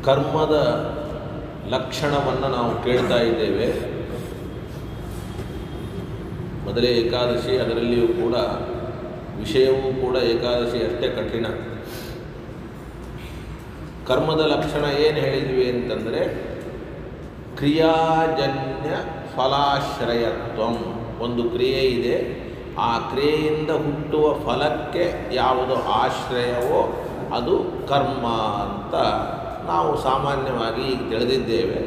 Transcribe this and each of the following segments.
ಕರ್ಮದ ಲಕ್ಷಣವನ್ನು ನಾವು ಕೇಳ್ತಾ ಇದ್ದೇವೆ. ಮೊದಲೇ ಏಕಾದಶಿ, ಅದರಲ್ಲಿಯೂ ಕೂಡ ವಿಷಯವೂ ಕೂಡ ಏಕಾದಶಿ ಅಷ್ಟೇ ಕಠಿಣ. ಕರ್ಮದ ಲಕ್ಷಣ ಏನು ಹೇಳಿದ್ವಿ ಅಂತಂದರೆ ಕ್ರಿಯಾಜನ್ಯ ಫಲಾಶ್ರಯತ್ವಂ. ಒಂದು ಕ್ರಿಯೆ ಇದೆ, ಆ ಕ್ರಿಯೆಯಿಂದ ಹುಟ್ಟುವ ಫಲಕ್ಕೆ ಯಾವುದು ಆಶ್ರಯವೋ ಅದು ಕರ್ಮ ಅಂತ ನಾವು ಸಾಮಾನ್ಯವಾಗಿ ಈಗ ತಿಳಿದಿದ್ದೇವೆ.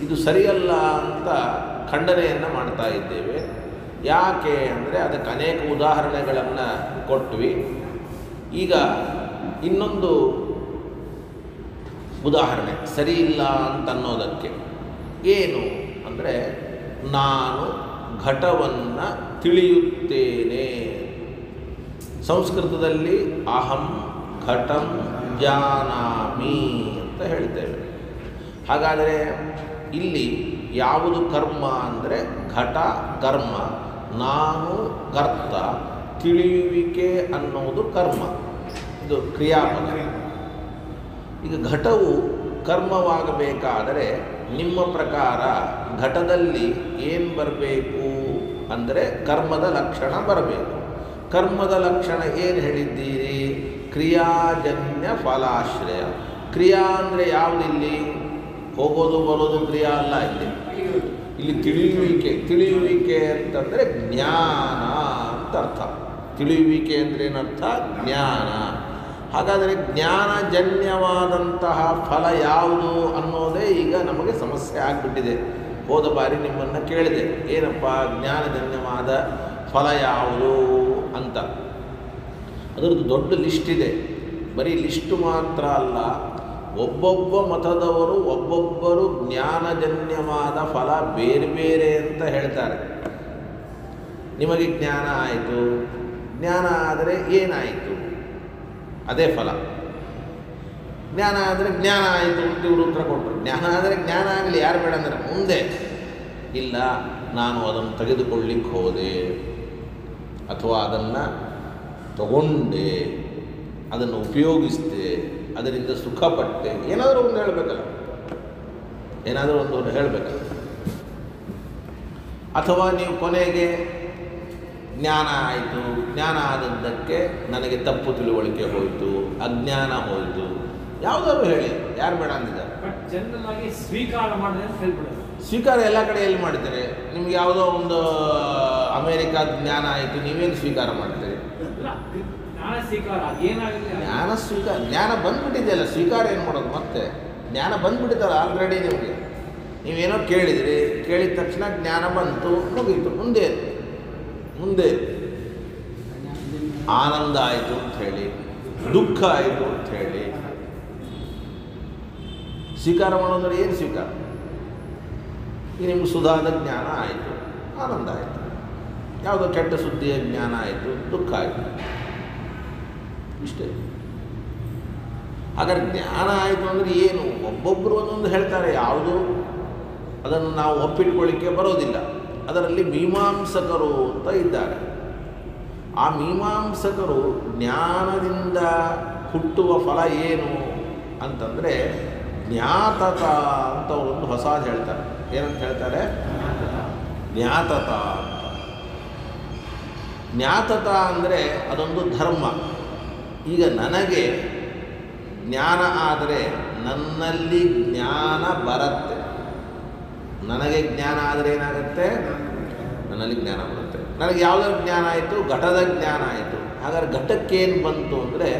ಇದು ಸರಿಯಲ್ಲ ಅಂತ ಖಂಡನೆಯನ್ನು ಮಾಡ್ತಾ ಇದ್ದೇವೆ. ಯಾಕೆ ಅಂದರೆ ಅದಕ್ಕೆ ಅನೇಕ ಉದಾಹರಣೆಗಳನ್ನು ಕೊಟ್ವಿ. ಈಗ ಇನ್ನೊಂದು ಉದಾಹರಣೆ ಸರಿ ಇಲ್ಲ ಅಂತನ್ನೋದಕ್ಕೆ ಏನು ಅಂದರೆ, ನಾನು ಘಟವನ್ನು ತಿಳಿಯುತ್ತೇನೆ. ಸಂಸ್ಕೃತದಲ್ಲಿ ಅಹಂ ಘಟಂ ಜಾನಾಮಿ ಅಂತ ಹೇಳ್ತೇವೆ. ಹಾಗಾದರೆ ಇಲ್ಲಿ ಯಾವುದು ಕರ್ಮ ಅಂದರೆ ಘಟ ಕರ್ಮ, ನಾನು ಕರ್ತ, ತಿಳಿಯುವಿಕೆ ಅನ್ನುವುದು ಕರ್ಮ. ಇದು ಕ್ರಿಯಾಪದ. ಈಗ ಘಟವು ಕರ್ಮವಾಗಬೇಕಾದರೆ ನಿಮ್ಮ ಪ್ರಕಾರ ಘಟದಲ್ಲಿ ಏನು ಬರಬೇಕು ಅಂದರೆ ಕರ್ಮದ ಲಕ್ಷಣ ಬರಬೇಕು. ಕರ್ಮದ ಲಕ್ಷಣ ಏನು ಹೇಳಿದ್ದೀರಿ? ಕ್ರಿಯಾಜನ್ಯ ಫಲಾಶ್ರಯ. ಕ್ರಿಯಾ ಅಂದರೆ ಯಾವುದಿಲ್ಲಿ? ಹೋಗೋದು ಬರೋದು ಕ್ರಿಯಾ ಅಲ್ಲ. ಇಲ್ಲಿ ತಿಳಿಯುವಿಕೆ. ತಿಳಿಯುವಿಕೆ ಅಂತಂದರೆ ಜ್ಞಾನ ಅಂತ ಅರ್ಥ. ತಿಳಿಯುವಿಕೆ ಅಂದರೆ ಏನರ್ಥ? ಜ್ಞಾನ. ಹಾಗಾದರೆ ಜ್ಞಾನಜನ್ಯವಾದಂತಹ ಫಲ ಯಾವುದು ಅನ್ನೋದೇ ಈಗ ನಮಗೆ ಸಮಸ್ಯೆ ಆಗಿಬಿಟ್ಟಿದೆ. ಹೋದ ಬಾರಿ ನಿಮ್ಮನ್ನು ಕೇಳಿದೆ, ಏನಪ್ಪ ಜ್ಞಾನಜನ್ಯವಾದ ಫಲ ಯಾವುದು ಅಂತ. ಅದರದ್ದು ದೊಡ್ಡ ಲಿಸ್ಟ್ ಇದೆ. ಬರೀ ಲಿಸ್ಟು ಮಾತ್ರ ಅಲ್ಲ, ಒಬ್ಬೊಬ್ಬ ಮತದವರು ಒಬ್ಬೊಬ್ಬರು ಜ್ಞಾನಜನ್ಯವಾದ ಫಲ ಬೇರೆ ಬೇರೆ ಅಂತ ಹೇಳ್ತಾರೆ. ನಿಮಗೆ ಜ್ಞಾನ ಆಯಿತು, ಜ್ಞಾನ ಆದರೆ ಏನಾಯಿತು? ಅದೇ ಫಲ. ಜ್ಞಾನ ಆದರೆ ಜ್ಞಾನ ಆಯಿತು ಅಂತ ಇವರು ಉತ್ತರ ಕೊಟ್ಟರು. ಜ್ಞಾನ ಆದರೆ ಜ್ಞಾನ ಆಗಲಿ, ಯಾರು ಬೇಡ ಅಂದರೆ ಮುಂದೆ ಇಲ್ಲ, ನಾನು ಅದನ್ನು ತೆಗೆದುಕೊಳ್ಳಿಕ್ಕೆ ಹೋದೆ ಅಥವಾ ಅದನ್ನು ತಗೊಂಡೆ, ಅದನ್ನು ಉಪಯೋಗಿಸಿದೆ, ಅದರಿಂದ ಸುಖಪಟ್ಟೆ, ಏನಾದರೂ ಒಂದು ಹೇಳಬೇಕಲ್ಲ, ಏನಾದರೂ ಒಂದು ಹೇಳಬೇಕಲ್ಲ. ಅಥವಾ ನೀವು ಕೊನೆಗೆ ಜ್ಞಾನ ಆಯಿತು, ಜ್ಞಾನ ಆದದ್ದಕ್ಕೆ ನನಗೆ ತಪ್ಪು ತಿಳುವಳಿಕೆ ಹೋಯಿತು, ಅಜ್ಞಾನ ಹೋಯಿತು, ಯಾವುದಾದ್ರು ಹೇಳಿ, ಯಾರು ಬೇಡ ಅಂದಿದ್ದಾರೆ. ಜನರಲ್ ಆಗಿ ಸ್ವೀಕಾರ ಮಾಡಿದ್ರೆ ಅಂತ ಹೇಳ್ಬಿಡೋದು. ಸ್ವೀಕಾರ ಎಲ್ಲ ಕಡೆ ಎಲ್ಲಿ ಮಾಡ್ತೀರಿ? ನಿಮ್ಗೆ ಯಾವುದೋ ಒಂದು ಅಮೇರಿಕಾದ ಜ್ಞಾನ ಆಯಿತು, ನೀವೇನು ಸ್ವೀಕಾರ ಮಾಡ್ತೀರಿ? ಜ್ಞಾನ ಸ್ವೀಕಾರ, ಜ್ಞಾನ ಬಂದ್ಬಿಟ್ಟಿದೆಯಲ್ಲ, ಸ್ವೀಕಾರ ಏನು ಮಾಡೋದು? ಮತ್ತೆ ಜ್ಞಾನ ಬಂದ್ಬಿಟ್ಟಿದ್ದಲ್ಲ ಆಲ್ರೆಡಿ. ನಿಮಗೆ ನೀವೇನೋ ಕೇಳಿದಿರಿ, ಕೇಳಿದ ತಕ್ಷಣ ಜ್ಞಾನ ಬಂತು, ಮುಗೀತು. ಮುಂದೆ ಮುಂದೆ ಆನಂದ ಆಯಿತು ಅಂತ ಹೇಳಿ, ದುಃಖ ಆಯಿತು ಅಂತ ಹೇಳಿ ಸ್ವೀಕಾರ ಮಾಡೋದ್ರೆ ಏನು ಸ್ವೀಕಾರ? ಈಗ ನಿಮ್ಗೆ ಸುಧಾದ ಜ್ಞಾನ ಆಯಿತು, ಆನಂದ ಆಯಿತು. ಯಾವುದೋ ಕೆಟ್ಟ ಸುದ್ದಿಯ ಜ್ಞಾನ ಆಯಿತು, ದುಃಖ ಆಯಿತು, ಇಷ್ಟೇ. ಹಾಗಾದ್ರೆ ಜ್ಞಾನ ಆಯಿತು ಅಂದರೆ ಏನು? ಒಬ್ಬೊಬ್ಬರು ಒಂದೊಂದು ಹೇಳ್ತಾರೆ. ಯಾವುದು ಅದನ್ನು ನಾವು ಒಪ್ಪಿಟ್ಕೊಳ್ಳಿಕ್ಕೆ ಬರೋದಿಲ್ಲ. ಅದರಲ್ಲಿ ಮೀಮಾಂಸಕರು ಅಂತ ಇದ್ದಾರೆ. ಆ ಮೀಮಾಂಸಕರು ಜ್ಞಾನದಿಂದ ಹುಟ್ಟುವ ಫಲ ಏನು ಅಂತಂದರೆ ಜ್ಞಾತತ ಅಂತ ಒಂದು ಹೊಸದು ಹೇಳ್ತಾರೆ. ಏನಂತ ಹೇಳ್ತಾರೆ? ಜ್ಞಾತತ ಅಂತ. ಜ್ಞಾತತ ಅಂದರೆ ಅದೊಂದು ಧರ್ಮ. ಈಗ ನನಗೆ ಜ್ಞಾನ ಆದರೆ ನನ್ನಲ್ಲಿ ಜ್ಞಾನ ಬರುತ್ತೆ. ನನಗೆ ಜ್ಞಾನ ಆದರೆ ಏನಾಗುತ್ತೆ? ನನ್ನಲ್ಲಿ ಜ್ಞಾನ ಬರುತ್ತೆ. ನನಗೆ ಯಾವುದರ ಜ್ಞಾನ ಆಯಿತು? ಘಟದ ಜ್ಞಾನ ಆಯಿತು. ಹಾಗಾದ್ರೆ ಘಟಕ್ಕೇನು ಬಂತು ಅಂದರೆ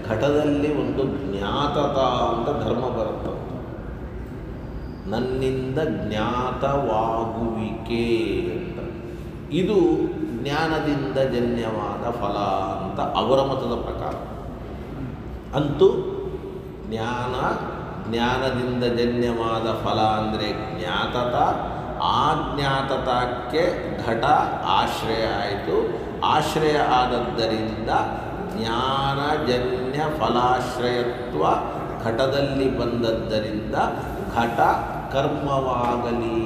ಘಟದಲ್ಲಿ ಒಂದು ಜ್ಞಾತತ ಅಂತ ಧರ್ಮ ಬರುತ್ತೆ. ನನ್ನಿಂದ ಜ್ಞಾತವಾಗುವಿಕೆ ಅಂತ. ಇದು ಜ್ಞಾನದಿಂದ ಜನ್ಯವಾದ ಫಲ ಅಂತ ಅವರ ಮತದ ಪ್ರಕಾರ. ಅಂತೂ ಜ್ಞಾನದಿಂದ ಜನ್ಯವಾದ ಫಲ ಅಂದರೆ ಜ್ಞಾತತ. ಆ ಜ್ಞಾತತಕ್ಕೆ ಘಟ ಆಶ್ರಯ ಆಯಿತು. ಆಶ್ರಯ ಆದದ್ದರಿಂದ ಜ್ಞಾನಜನ್ಯ ಫಲಾಶ್ರಯತ್ವ ಘಟದಲ್ಲಿ ಬಂದದ್ದರಿಂದ ಘಟ ಕರ್ಮವಾಗಲಿ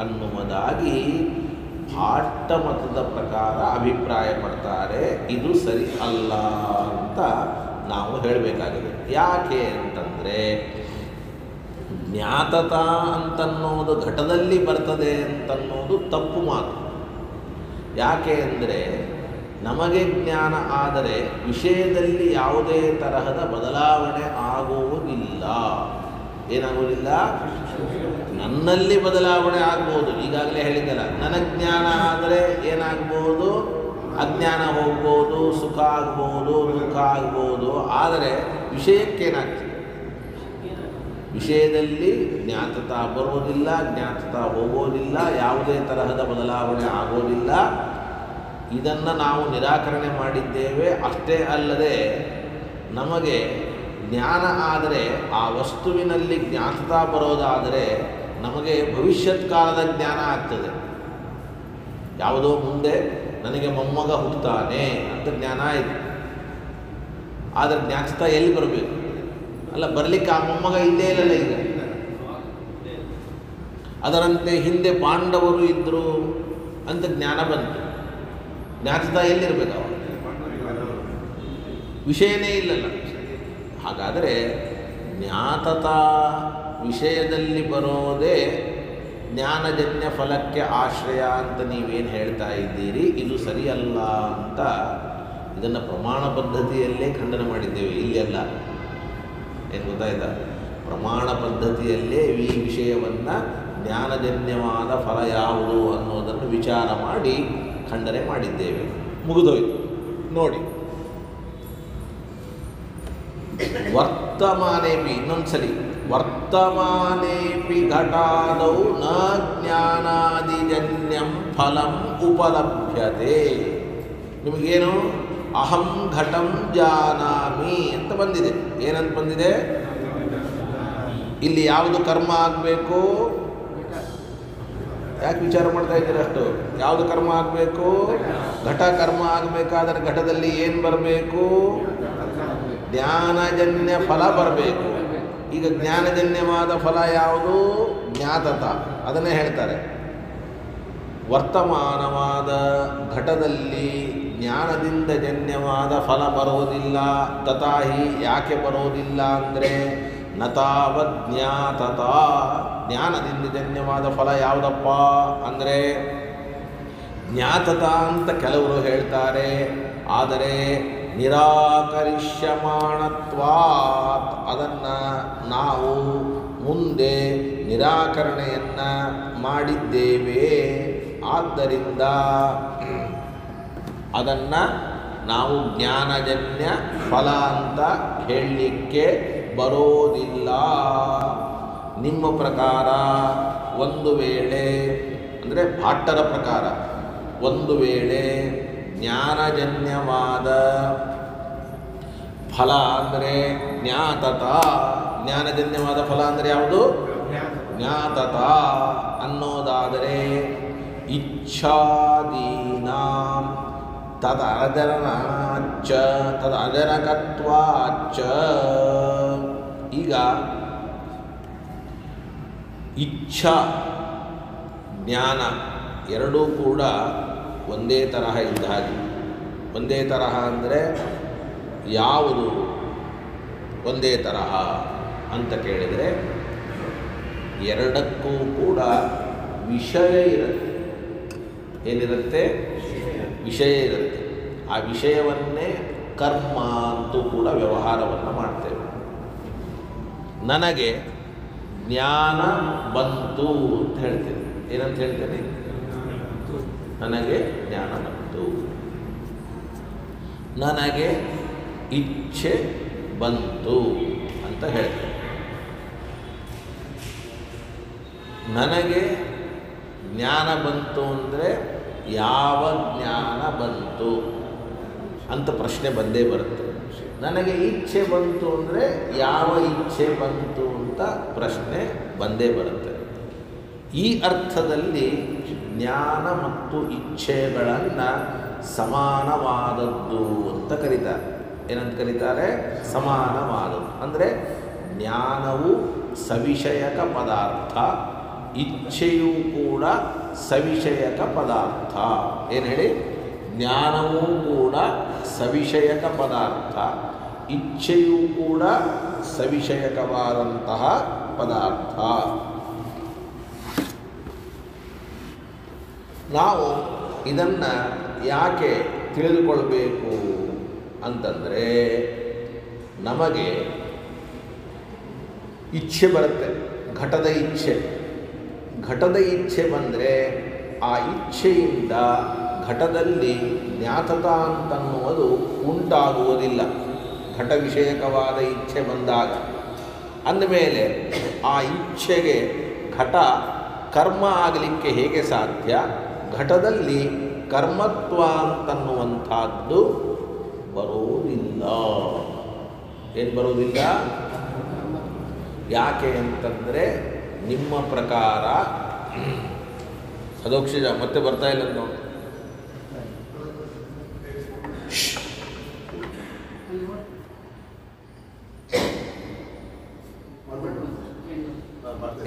ಅನ್ನುವುದಾಗಿ ಭಾಟ್ಟ ಮತದ ಪ್ರಕಾರ ಅಭಿಪ್ರಾಯ ಪಡ್ತಾರೆ. ಇದು ಸರಿ ಅಲ್ಲ ಅಂತ ನಾವು ಹೇಳಬೇಕಾಗಿದೆ. ಯಾಕೆ ಅಂತಂದರೆ ಜ್ಞಾತತ ಅಂತನ್ನೋದು ಘಟದಲ್ಲಿ ಬರ್ತದೆ ಅಂತನ್ನೋದು ತಪ್ಪು ಮಾತು. ಯಾಕೆ ಅಂದರೆ ನಮಗೆ ಜ್ಞಾನ ಆದರೆ ವಿಷಯದಲ್ಲಿ ಯಾವುದೇ ತರಹದ ಬದಲಾವಣೆ ಆಗುವುದಿಲ್ಲ. ಏನಾಗುವುದಿಲ್ಲ? ನನ್ನಲ್ಲಿ ಬದಲಾವಣೆ ಆಗ್ಬೋದು. ಈಗಾಗಲೇ ಹೇಳಿದ್ದಲ್ಲ, ನನಗೆ ಜ್ಞಾನ ಆದರೆ ಏನಾಗ್ಬೋದು? ಅಜ್ಞಾನ ಹೋಗ್ಬೋದು, ಸುಖ ಆಗ್ಬೋದು, ದುಃಖ ಆಗ್ಬೋದು. ಆದರೆ ವಿಷಯಕ್ಕೇನಾಗ್ತದೆ? ವಿಷಯದಲ್ಲಿ ಜ್ಞಾತತ ಬರೋದಿಲ್ಲ, ಜ್ಞಾತತ ಹೋಗೋದಿಲ್ಲ, ಯಾವುದೇ ತರಹದ ಬದಲಾವಣೆ ಆಗೋದಿಲ್ಲ. ಇದನ್ನು ನಾವು ನಿರಾಕರಣೆ ಮಾಡಿದ್ದೇವೆ. ಅಷ್ಟೇ ಅಲ್ಲದೆ ನಮಗೆ ಜ್ಞಾನ ಆದರೆ ಆ ವಸ್ತುವಿನಲ್ಲಿ ಜ್ಞಾತತ ಬರೋದಾದರೆ ನಮಗೆ ಭವಿಷ್ಯತ್ ಕಾಲದ ಜ್ಞಾನ ಆಗ್ತದೆ. ಯಾವುದೋ ಮುಂದೆ ನನಗೆ ಮೊಮ್ಮಗ ಹುಟ್ಟುತ್ತಾನೆ ಅಂತ ಜ್ಞಾನ ಆಯಿತು. ಆದರೆ ಜ್ಞಾತತ ಎಲ್ಲಿ ಬರಬೇಕು? ಅಲ್ಲ, ಬರಲಿಕ್ಕೆ ಆ ಮೊಮ್ಮಗ ಇಲ್ಲೇ ಇಲ್ಲಲ್ಲ ಈಗ. ಅದರಂತೆ ಹಿಂದೆ ಪಾಂಡವರು ಇದ್ದರು ಅಂತ ಜ್ಞಾನ ಬಂತು. ಜ್ಞಾತತ ಎಲ್ಲಿರಬೇಕು? ಅವ ವಿಷಯನೇ ಇಲ್ಲಲ್ಲ. ಹಾಗಾದರೆ ಜ್ಞಾತತ ವಿಷಯದಲ್ಲಿ ಬರೋದೇ ಜ್ಞಾನಜನ್ಯ ಫಲಕ್ಕೆ ಆಶ್ರಯ ಅಂತ ನೀವೇನು ಹೇಳ್ತಾ ಇದ್ದೀರಿ, ಇದು ಸರಿಯಲ್ಲ ಅಂತ ಇದನ್ನು ಪ್ರಮಾಣ ಪದ್ಧತಿಯಲ್ಲೇ ಖಂಡನೆ ಮಾಡಿದ್ದೇವೆ. ಇಲ್ಲಿ ಅಲ್ಲ, ಏನು ಗೊತ್ತಾಯ್ತಾ? ಪ್ರಮಾಣ ಪದ್ಧತಿಯಲ್ಲೇ ಈ ವಿಷಯವನ್ನು ಜ್ಞಾನಜನ್ಯವಾದ ಫಲ ಯಾವುದು ಅನ್ನೋದನ್ನು ವಿಚಾರ ಮಾಡಿ ಖಂಡನೆ ಮಾಡಿದ್ದೇವೆ. ಮುಗಿದೋಯ್ತು. ನೋಡಿ, ವರ್ತಮಾನೇಪಿ, ಇನ್ನೊಂದ್ಸಲಿ, ವರ್ತಮಾನೇಪಿ ಘಟಾದೌ ನ ಜ್ಞಾನಾದಿಜನ್ಯಂ ಫಲಂ ಉಪಲಭ್ಯತೆ. ನಿಮಗೇನು ಅಹಂ ಘಟಂ ಜಾನಾಮಿ ಅಂತ ಬಂದಿದೆ. ಏನಂತ ಬಂದಿದೆ? ಇಲ್ಲಿ ಯಾವುದು ಕರ್ಮ ಆಗಬೇಕು? ಯಾಕೆ ವಿಚಾರ ಮಾಡ್ತಾ ಇದ್ದೀರ ಅಷ್ಟು? ಯಾವುದು ಕರ್ಮ ಆಗಬೇಕು? ಘಟ ಕರ್ಮ ಆಗಬೇಕಾದ್ರೆ ಘಟದಲ್ಲಿ ಏನು ಬರಬೇಕು? ಜ್ಞಾನಜನ್ಯ ಫಲ ಬರಬೇಕು. ಈಗ ಜ್ಞಾನಜನ್ಯವಾದ ಫಲ ಯಾವುದು? ಜ್ಞಾತತ. ಅದನ್ನೇ ಹೇಳ್ತಾರೆ. ವರ್ತಮಾನವಾದ ಘಟದಲ್ಲಿ ಜ್ಞಾನದಿಂದ ಜನ್ಯವಾದ ಫಲ ಬರೋದಿಲ್ಲ. ತಥಾಹಿ, ಯಾಕೆ ಬರೋದಿಲ್ಲ ಅಂದರೆ ನ ತಾವದ್ ಜ್ಞಾತತ. ಜ್ಞಾನದಿಂದ ಜನ್ಯವಾದ ಫಲ ಯಾವುದಪ್ಪ ಅಂದರೆ ಜ್ಞಾತತ ಅಂತ ಕೆಲವರು ಹೇಳ್ತಾರೆ. ಆದರೆ ನಿರಾಕರಿಷ್ಯಮಾಣತ್ವಾತ್, ಅದನ್ನು ನಾವು ಮುಂದೆ ನಿರಾಕರಣೆಯನ್ನು ಮಾಡಿದ್ದೇವೆ. ಆದ್ದರಿಂದ ಅದನ್ನು ನಾವು ಜ್ಞಾನಜನ್ಯ ಫಲ ಅಂತ ಹೇಳಲಿಕ್ಕೆ ಬರೋದಿಲ್ಲ. ನಿಮ್ಮ ಪ್ರಕಾರ ಒಂದು ವೇಳೆ, ಅಂದರೆ ಭಾಟ್ಟರ ಪ್ರಕಾರ, ಒಂದು ವೇಳೆ ಜ್ಞಾನಜನ್ಯವಾದ ಫಲ ಅಂದರೆ ಜ್ಞಾತತ. ಜ್ಞಾನಜನ್ಯವಾದ ಫಲ ಅಂದರೆ ಯಾವುದು? ಜ್ಞಾತತ ಅನ್ನೋದಾದರೆ ಇಚ್ಛಾದೀನಾಂ ತದಜನನಾಚ್ಚ ತದಜನಕತ್ವಾಚ್ಚ. ಈಗ ಇಚ್ಛಾ ಜ್ಞಾನ ಎರಡೂ ಕೂಡ ಒಂದೇ ತರಹ ಇದ್ದ ಹಾಗೆ. ಒಂದೇ ತರಹ ಅಂದರೆ ಯಾವುದು ಒಂದೇ ತರಹ ಅಂತ ಕೇಳಿದರೆ ಎರಡಕ್ಕೂ ಕೂಡ ವಿಷಯ ಇರುತ್ತೆ. ಏನಿರುತ್ತೆ? ವಿಷಯ ಇರುತ್ತೆ. ಆ ವಿಷಯವನ್ನೇ ಕರ್ಮ ಅಂತೂ ಕೂಡ ವ್ಯವಹಾರವನ್ನು ಮಾಡ್ತೇವೆ. ನನಗೆ ಜ್ಞಾನ ಬಂತು ಅಂತ ಹೇಳ್ತೇನೆ. ಏನಂತ ಹೇಳ್ತೇನೆ? ನನಗೆ ಜ್ಞಾನ ಬಂತು. ನನಗೆ ಇಚ್ಛೆ ಬಂತು ಅಂತ ಹೇಳ್ತೇನೆ. ನನಗೆ ಜ್ಞಾನ ಬಂತು ಅಂದರೆ ಯಾವ ಜ್ಞಾನ ಬಂತು ಅಂತ ಪ್ರಶ್ನೆ ಬಂದೇ ಬರುತ್ತೆ. ನನಗೆ ಇಚ್ಛೆ ಬಂತು ಅಂದರೆ ಯಾವ ಇಚ್ಛೆ ಬಂತು ಅಂತ ಪ್ರಶ್ನೆ ಬಂದೇ ಬರುತ್ತೆ. ಈ ಅರ್ಥದಲ್ಲಿ ಜ್ಞಾನ ಮತ್ತು ಇಚ್ಛೆಗಳನ್ನು ಸಮಾನವಾದದ್ದು ಅಂತ ಕರೀತಾರೆ. ಏನಂತ ಕರೀತಾರೆ? ಸಮಾನವಾದದ್ದು. ಅಂದರೆ ಜ್ಞಾನವು ಸವಿಷಯಕ ಪದಾರ್ಥ, ಇಚ್ಛೆಯೂ ಕೂಡ ಸವಿಷಯಕ ಪದಾರ್ಥ. ಏನು ಹೇಳಿ? ಜ್ಞಾನವೂ ಕೂಡ ಸವಿಷಯಕ ಪದಾರ್ಥ, ಇಚ್ಛೆಯೂ ಕೂಡ ಸವಿಷಯಕವಾದಂತಹ ಪದಾರ್ಥ. ನಾವು ಇದನ್ನು ಯಾಕೆ ತಿಳಿದುಕೊಳ್ಬೇಕು ಅಂತಂದರೆ, ನಮಗೆ ಇಚ್ಛೆ ಬರುತ್ತೆ, ಘಟದ ಇಚ್ಛೆ. ಘಟದ ಇಚ್ಛೆ ಬಂದರೆ ಆ ಇಚ್ಛೆಯಿಂದ ಘಟದಲ್ಲಿ ಜ್ಞಾತತ ಅಂತನ್ನುವುದು ಉಂಟಾಗುವುದಿಲ್ಲ. ಘಟ ವಿಷಯಕವಾದ ಇಚ್ಛೆ ಬಂದಾಗ ಅಂದಮೇಲೆ ಆ ಇಚ್ಛೆಗೆ ಘಟ ಕರ್ಮ ಆಗಲಿಕ್ಕೆ ಹೇಗೆ ಸಾಧ್ಯ? ಘಟದಲ್ಲಿ ಕರ್ಮತ್ವ ಅಂತನ್ನುವಂಥದ್ದು ಬರೋದಿಲ್ಲ. ಏನು ಬರೋದಿಲ್ಲ? ಯಾಕೆ ಅಂತಂದರೆ, ನಿಮ್ಮ ಪ್ರಕಾರ ಅದೋಕ್ಷಿಜ ಮತ್ತೆ ಬರ್ತಾ ಇಲ್ಲ ನೋಡಿ.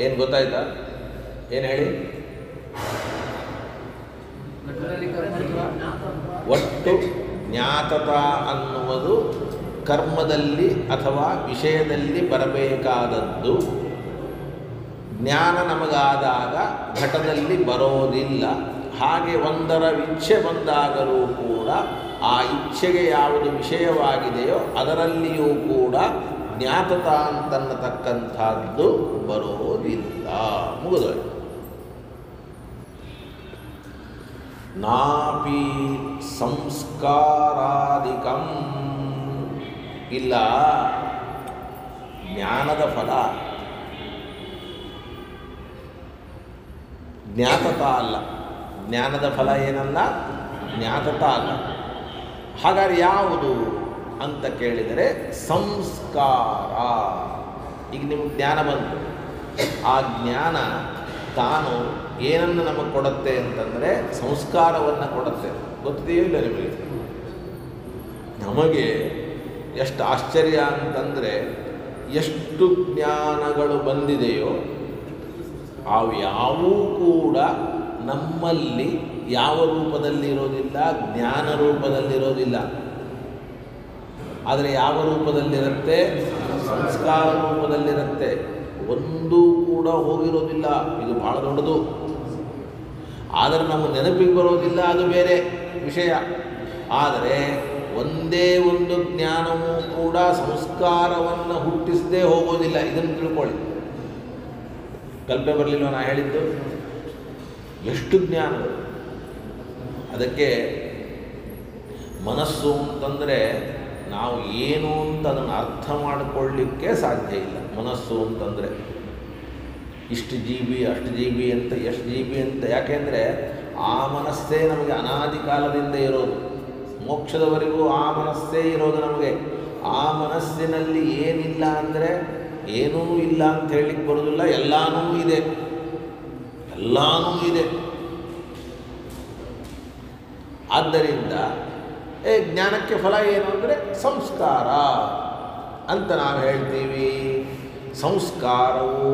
ಏನು ಗೊತ್ತಾಯ್ತಾ? ಏನು ಹೇಳಿ? ಒಟ್ಟು ಜ್ಞಾತತ ಅನ್ನುವುದು ಕರ್ಮದಲ್ಲಿ ಅಥವಾ ವಿಷಯದಲ್ಲಿ ಬರಬೇಕಾದದ್ದು. ಜ್ಞಾನ ನಮಗಾದಾಗ ಘಟದಲ್ಲಿ ಬರೋದಿಲ್ಲ. ಹಾಗೆ ಒಂದರ ಇಚ್ಛೆ ಬಂದಾಗಲೂ ಕೂಡ ಆ ಇಚ್ಛೆಗೆ ಯಾವುದು ವಿಷಯವಾಗಿದೆಯೋ ಅದರಲ್ಲಿಯೂ ಕೂಡ ಜ್ಞಾತತ ಅಂತನ್ನತಕ್ಕಂಥದ್ದು ಬರೋದಿಲ್ಲ. ಮುಗಿದೋಯ್ತು. ನಾಪಿ ಸಂಸ್ಕಾರಾದಿಕಂ, ಇಲ್ಲ ಜ್ಞಾನದ ಫಲ ಜ್ಞಾತತ ಅಲ್ಲ. ಜ್ಞಾನದ ಫಲ ಏನಲ್ಲ, ಜ್ಞಾತತ ಅಲ್ಲ. ಹಾಗಾದ್ರೆ ಯಾವುದು ಅಂತ ಕೇಳಿದರೆ ಸಂಸ್ಕಾರ. ಈಗ ನಿಮಗೆ ಜ್ಞಾನ ಬಂತು, ಆ ಜ್ಞಾನ ತಾನು ಏನನ್ನು ನಮಗೆ ಕೊಡುತ್ತೆ ಅಂತಂದರೆ ಸಂಸ್ಕಾರವನ್ನು ಕೊಡುತ್ತೆ. ಗೊತ್ತಿದೆಯೋ ಇಲ್ಲ ನಿಮಗೆ? ನಮಗೆ ಎಷ್ಟು ಆಶ್ಚರ್ಯ ಅಂತಂದರೆ, ಎಷ್ಟು ಜ್ಞಾನಗಳು ಬಂದಿದೆಯೋ ಅವು ಯಾವೂ ಕೂಡ ನಮ್ಮಲ್ಲಿ ಯಾವ ರೂಪದಲ್ಲಿರೋದಿಲ್ಲ, ಜ್ಞಾನ ರೂಪದಲ್ಲಿರೋದಿಲ್ಲ. ಆದರೆ ಯಾವ ರೂಪದಲ್ಲಿರುತ್ತೆ? ಸಂಸ್ಕಾರ ರೂಪದಲ್ಲಿರುತ್ತೆ. ಒಂದೂ ಕೂಡ ಹೋಗಿರೋದಿಲ್ಲ. ಇದು ಭಾಳ ದೊಡ್ಡದು. ಆದರೆ ನಮ್ಮ ನೆನಪಿಗೆ ಬರೋದಿಲ್ಲ, ಅದು ಬೇರೆ ವಿಷಯ. ಆದರೆ ಒಂದೇ ಒಂದು ಜ್ಞಾನವೂ ಕೂಡ ಸಂಸ್ಕಾರವನ್ನು ಹುಟ್ಟಿಸದೇ ಹೋಗೋದಿಲ್ಲ. ಇದನ್ನು ತಿಳ್ಕೊಳ್ಳಿ. ಕಲ್ಪನೆ ಬರಲಿಲ್ಲ ನಾ ಹೇಳಿದ್ದು? ಎಷ್ಟು ಜ್ಞಾನ! ಅದಕ್ಕೆ ಮನಸ್ಸು ಅಂತಂದರೆ ನಾವು ಏನು ಅಂತ ಅದನ್ನು ಅರ್ಥ ಮಾಡಿಕೊಳ್ಳಲಿಕ್ಕೆ ಸಾಧ್ಯ ಇಲ್ಲ. ಮನಸ್ಸು ಅಂತಂದರೆ ಇಷ್ಟು ಜಿ ಬಿ ಅಷ್ಟು ಜಿ ಬಿ ಅಂತ, ಎಷ್ಟು ಜಿ ಬಿ ಅಂತ. ಯಾಕೆಂದರೆ ಆ ಮನಸ್ಸೇ ನಮಗೆ ಅನಾದಿ ಕಾಲದಿಂದ ಇರೋದು. ಮೋಕ್ಷದವರೆಗೂ ಆ ಮನಸ್ಸೇ ಇರೋದು ನಮಗೆ. ಆ ಮನಸ್ಸಿನಲ್ಲಿ ಏನಿಲ್ಲ ಅಂದರೆ ಏನೂ ಇಲ್ಲ ಅಂತ ಹೇಳಲಿಕ್ಕೆ ಬರೋದಿಲ್ಲ. ಎಲ್ಲನೂ ಇದೆ, ಎಲ್ಲನೂ ಇದೆ. ಆದ್ದರಿಂದ ಜ್ಞಾನಕ್ಕೆ ಫಲ ಏನು ಅಂದರೆ ಸಂಸ್ಕಾರ ಅಂತ ನಾವು ಹೇಳ್ತೀವಿ. ಸಂಸ್ಕಾರವು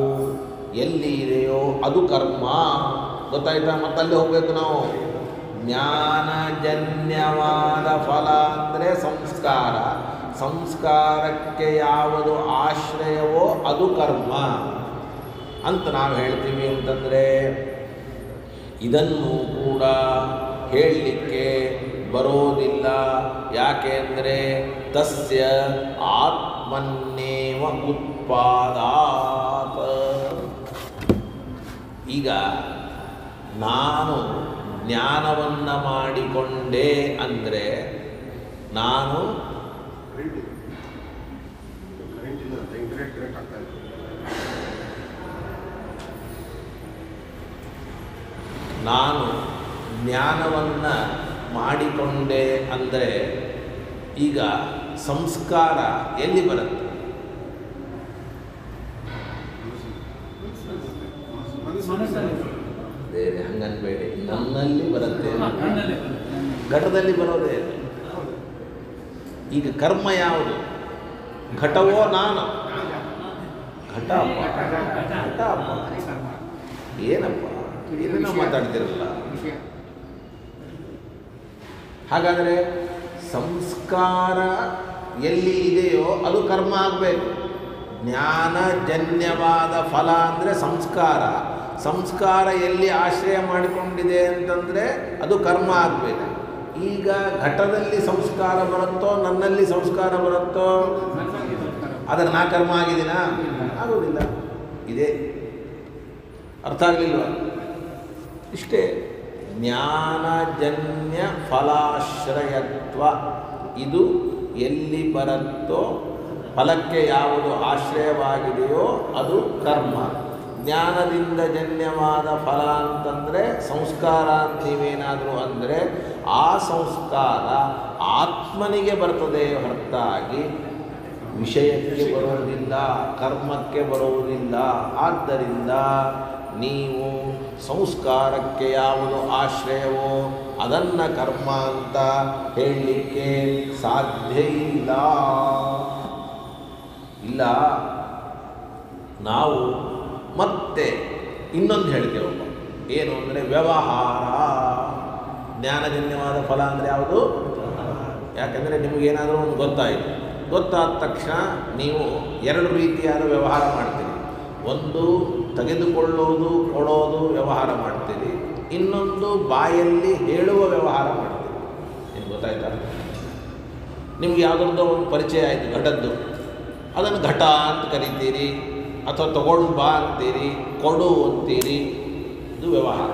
ಎಲ್ಲಿ ಇದೆಯೋ ಅದು ಕರ್ಮ. ಗೊತ್ತಾಯ್ತಾ? ಮತ್ತಲ್ಲಿ ಹೋಗಬೇಕು ನಾವು. ಜ್ಞಾನಜನ್ಯವಾದ ಫಲ ಅಂದರೆ ಸಂಸ್ಕಾರ. ಸಂಸ್ಕಾರಕ್ಕೆ ಯಾವುದು ಆಶ್ರಯವೋ ಅದು ಕರ್ಮ ಅಂತ ನಾವು ಹೇಳ್ತೀವಿ. ಅಂತಂದರೆ ಇದನ್ನು ಕೂಡ ಹೇಳಲಿಕ್ಕೆ ಬರೋದಿಲ್ಲ. ಯಾಕೆ ಅಂದರೆ ತಸ್ಯ ಆತ್ಮನ್ನೇವ ಉತ್ಪಾದಾತ್. ಈಗ ನಾನು ಜ್ಞಾನವನ್ನು ಮಾಡಿಕೊಂಡೆ ಅಂದರೆ ನಾನು ಜ್ಞಾನವನ್ನು ಮಾಡಿಕೊಂಡೆ ಅಂದರೆ ಈಗ ಸಂಸ್ಕಾರ ಎಲ್ಲಿ ಬರುತ್ತೆ? ಬೇರೆ ಹಂಗನ್ಬೇಡಿ, ನನ್ನಲ್ಲಿ ಬರುತ್ತೆ. ಘಟದಲ್ಲಿ ಬರೋದೇ. ಈಗ ಕರ್ಮ ಯಾವುದು? ಘಟವೋ ನಾನು? ಘಟ ಅಪ್ಪ, ಘಟ ಅಪ್ಪ. ಏನಪ್ಪ ಇದನ್ನ ಮಾತಾಡ್ತಿರಲ್ಲ? ಹಾಗಾದರೆ ಸಂಸ್ಕಾರ ಎಲ್ಲಿ ಇದೆಯೋ ಅದು ಕರ್ಮ ಆಗಬೇಕು. ಜ್ಞಾನಜನ್ಯವಾದ ಫಲ ಅಂದರೆ ಸಂಸ್ಕಾರ. ಸಂಸ್ಕಾರ ಎಲ್ಲಿ ಆಶ್ರಯ ಮಾಡಿಕೊಂಡಿದೆ ಅಂತಂದರೆ ಅದು ಕರ್ಮ ಆಗಬೇಕು. ಈಗ ಘಟದಲ್ಲಿ ಸಂಸ್ಕಾರ ಬರುತ್ತೋ ನನ್ನಲ್ಲಿ ಸಂಸ್ಕಾರ ಬರುತ್ತೋ, ಅದರ ನಾ ಕರ್ಮ ಆಗಿದ್ದೀನಾ? ಆಗೋದಿಲ್ಲ. ಇದೆ ಅರ್ಥ ಆಗಲಿಲ್ವ? ಇಷ್ಟೇ. ಜ್ಞಾನಜನ್ಯ ಫಲಾಶ್ರಯತ್ವ ಇದು ಎಲ್ಲಿ ಬರುತ್ತೋ, ಫಲಕ್ಕೆ ಯಾವುದು ಆಶ್ರಯವಾಗಿದೆಯೋ ಅದು ಕರ್ಮ. ಜ್ಞಾನದಿಂದ ಜನ್ಯವಾದ ಫಲ ಅಂತಂದರೆ ಸಂಸ್ಕಾರ ಅಂತ ನೀವೇನಾದರೂ ಅಂದರೆ ಆ ಸಂಸ್ಕಾರ ಆತ್ಮನಿಗೆ ಬರ್ತದೆ ಹೊರತಾಗಿ ವಿಷಯಕ್ಕೆ ಬರುವುದಿಲ್ಲ, ಕರ್ಮಕ್ಕೆ ಬರುವುದಿಲ್ಲ. ಆದ್ದರಿಂದ ನೀವು ಸಂಸ್ಕಾರಕ್ಕೆ ಯಾವುದು ಆಶ್ರಯವೋ ಅದನ್ನು ಕರ್ಮ ಅಂತ ಹೇಳಲಿಕ್ಕೆ ಸಾಧ್ಯ ಇಲ್ಲ. ಇಲ್ಲ. ನಾವು ಮತ್ತೆ ಇನ್ನೊಂದು ಹೇಳ್ತೇವಪ್ಪ, ಏನು ಅಂದರೆ ವ್ಯವಹಾರ. ಜ್ಞಾನಜನ್ಯವಾದ ಫಲ ಅಂದರೆ ಯಾವುದು? ಯಾಕೆಂದರೆ ನಿಮಗೇನಾದರೂ ಒಂದು ಗೊತ್ತಾಯಿತು, ಗೊತ್ತಾದ ತಕ್ಷಣ ನೀವು ಎರಡು ರೀತಿಯಾದ ವ್ಯವಹಾರ ಮಾಡ್ತೀರಿ. ಒಂದು ತೆಗೆದುಕೊಳ್ಳೋದು, ಕೊಡೋದು ವ್ಯವಹಾರ ಮಾಡ್ತೀರಿ. ಇನ್ನೊಂದು ಬಾಯಲ್ಲಿ ಹೇಳುವ ವ್ಯವಹಾರ ಮಾಡ್ತೀರಿ. ನಿಮ್ಗೆ ಗೊತ್ತಾಯ್ತಾ? ನಿಮ್ಗೆ ಯಾವುದರದ್ದು ಒಂದು ಪರಿಚಯ ಆಯಿತು ಘಟದ್ದು, ಅದನ್ನು ಘಟ ಅಂತ ಕರಿತೀರಿ, ಅಥವಾ ತಗೊಂಡು ಬಾ ಅಂತೀರಿ, ಕೊಡು ಅಂತೀರಿ. ಇದು ವ್ಯವಹಾರ.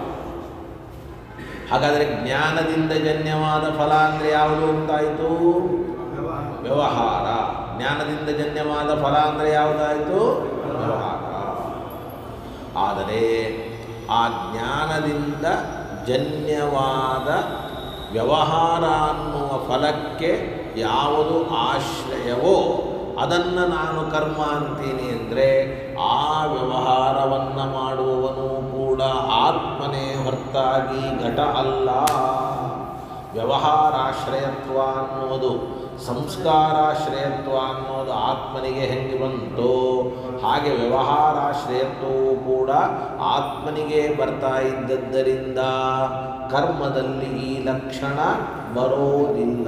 ಹಾಗಾದರೆ ಜ್ಞಾನದಿಂದ ಜನ್ಯವಾದ ಫಲ ಅಂದರೆ ಯಾವುದು ಅಂತಾಯಿತು? ವ್ಯವಹಾರ. ಜ್ಞಾನದಿಂದ ಜನ್ಯವಾದ ಫಲ ಅಂದರೆ ಯಾವುದಾಯಿತು? ವ್ಯವಹಾರ. ಆದರೆ ಆ ಜ್ಞಾನದಿಂದ ಜನ್ಯವಾದ ವ್ಯವಹಾರ ಅನ್ನುವ ಫಲಕ್ಕೆ ಯಾವುದು ಆಶ್ರಯವೋ ಅದನ್ನು ನಾನು ಕರ್ಮ ಅಂತೀನಿ ಅಂದರೆ ಆ ವ್ಯವಹಾರವನ್ನು ಮಾಡುವವನು ಕೂಡ ಆತ್ಮನೇ ಹೊರತಾಗಿ ಘಟ ಅಲ್ಲ. ವ್ಯವಹಾರಾಶ್ರಯತ್ವ ಅನ್ನೋದು, ಸಂಸ್ಕಾರಾಶ್ರಯತ್ವ ಅನ್ನೋದು ಆತ್ಮನಿಗೆ ಹೆಂಗೆ ಬಂತೋ ಹಾಗೆ ವ್ಯವಹಾರಾಶ್ರಯತ್ವವು ಕೂಡ ಆತ್ಮನಿಗೆ ಬರ್ತಾ ಇದ್ದದ್ದರಿಂದ ಕರ್ಮದಲ್ಲಿ ಈ ಲಕ್ಷಣ ಬರೋದಿಲ್ಲ.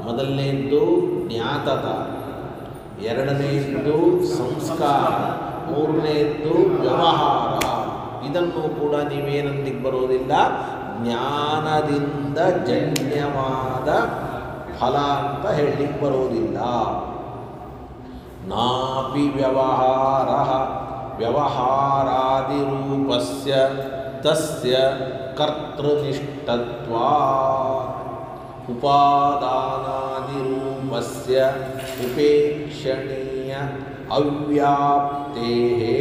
ಮೊದಲನೇದ್ದು ಜ್ಞಾತತ, ಎರಡನೆಯದ್ದು ಸಂಸ್ಕಾರ, ಮೂರನೆಯದ್ದು ವ್ಯವಹಾರ. ಇದನ್ನು ಕೂಡ ನೀವೇನಂದಿಗೆ ಬರೋದಿಲ್ಲ, ಜ್ಞಾನದಿಂದ ಜನ್ಯವಾದ ಫಲ ಅಂತ ಹೇಳಲಿಕ್ಕೆ ಬರೋದಿಲ್ಲ. ನಾಪಿ ವ್ಯವಹಾರ ವ್ಯವಹಾರಾದಿರೂಪಸ್ಯ ತಸ್ಯ ಕರ್ತೃನಿಷ್ಠತ್ವಾತ್ ಉಪಾದಾನಾದಿರೂಪಸ್ಯ ಉಪೇಕ್ಷಣೀಯ ಅವ್ಯಾಪ್ತೇಹೇ.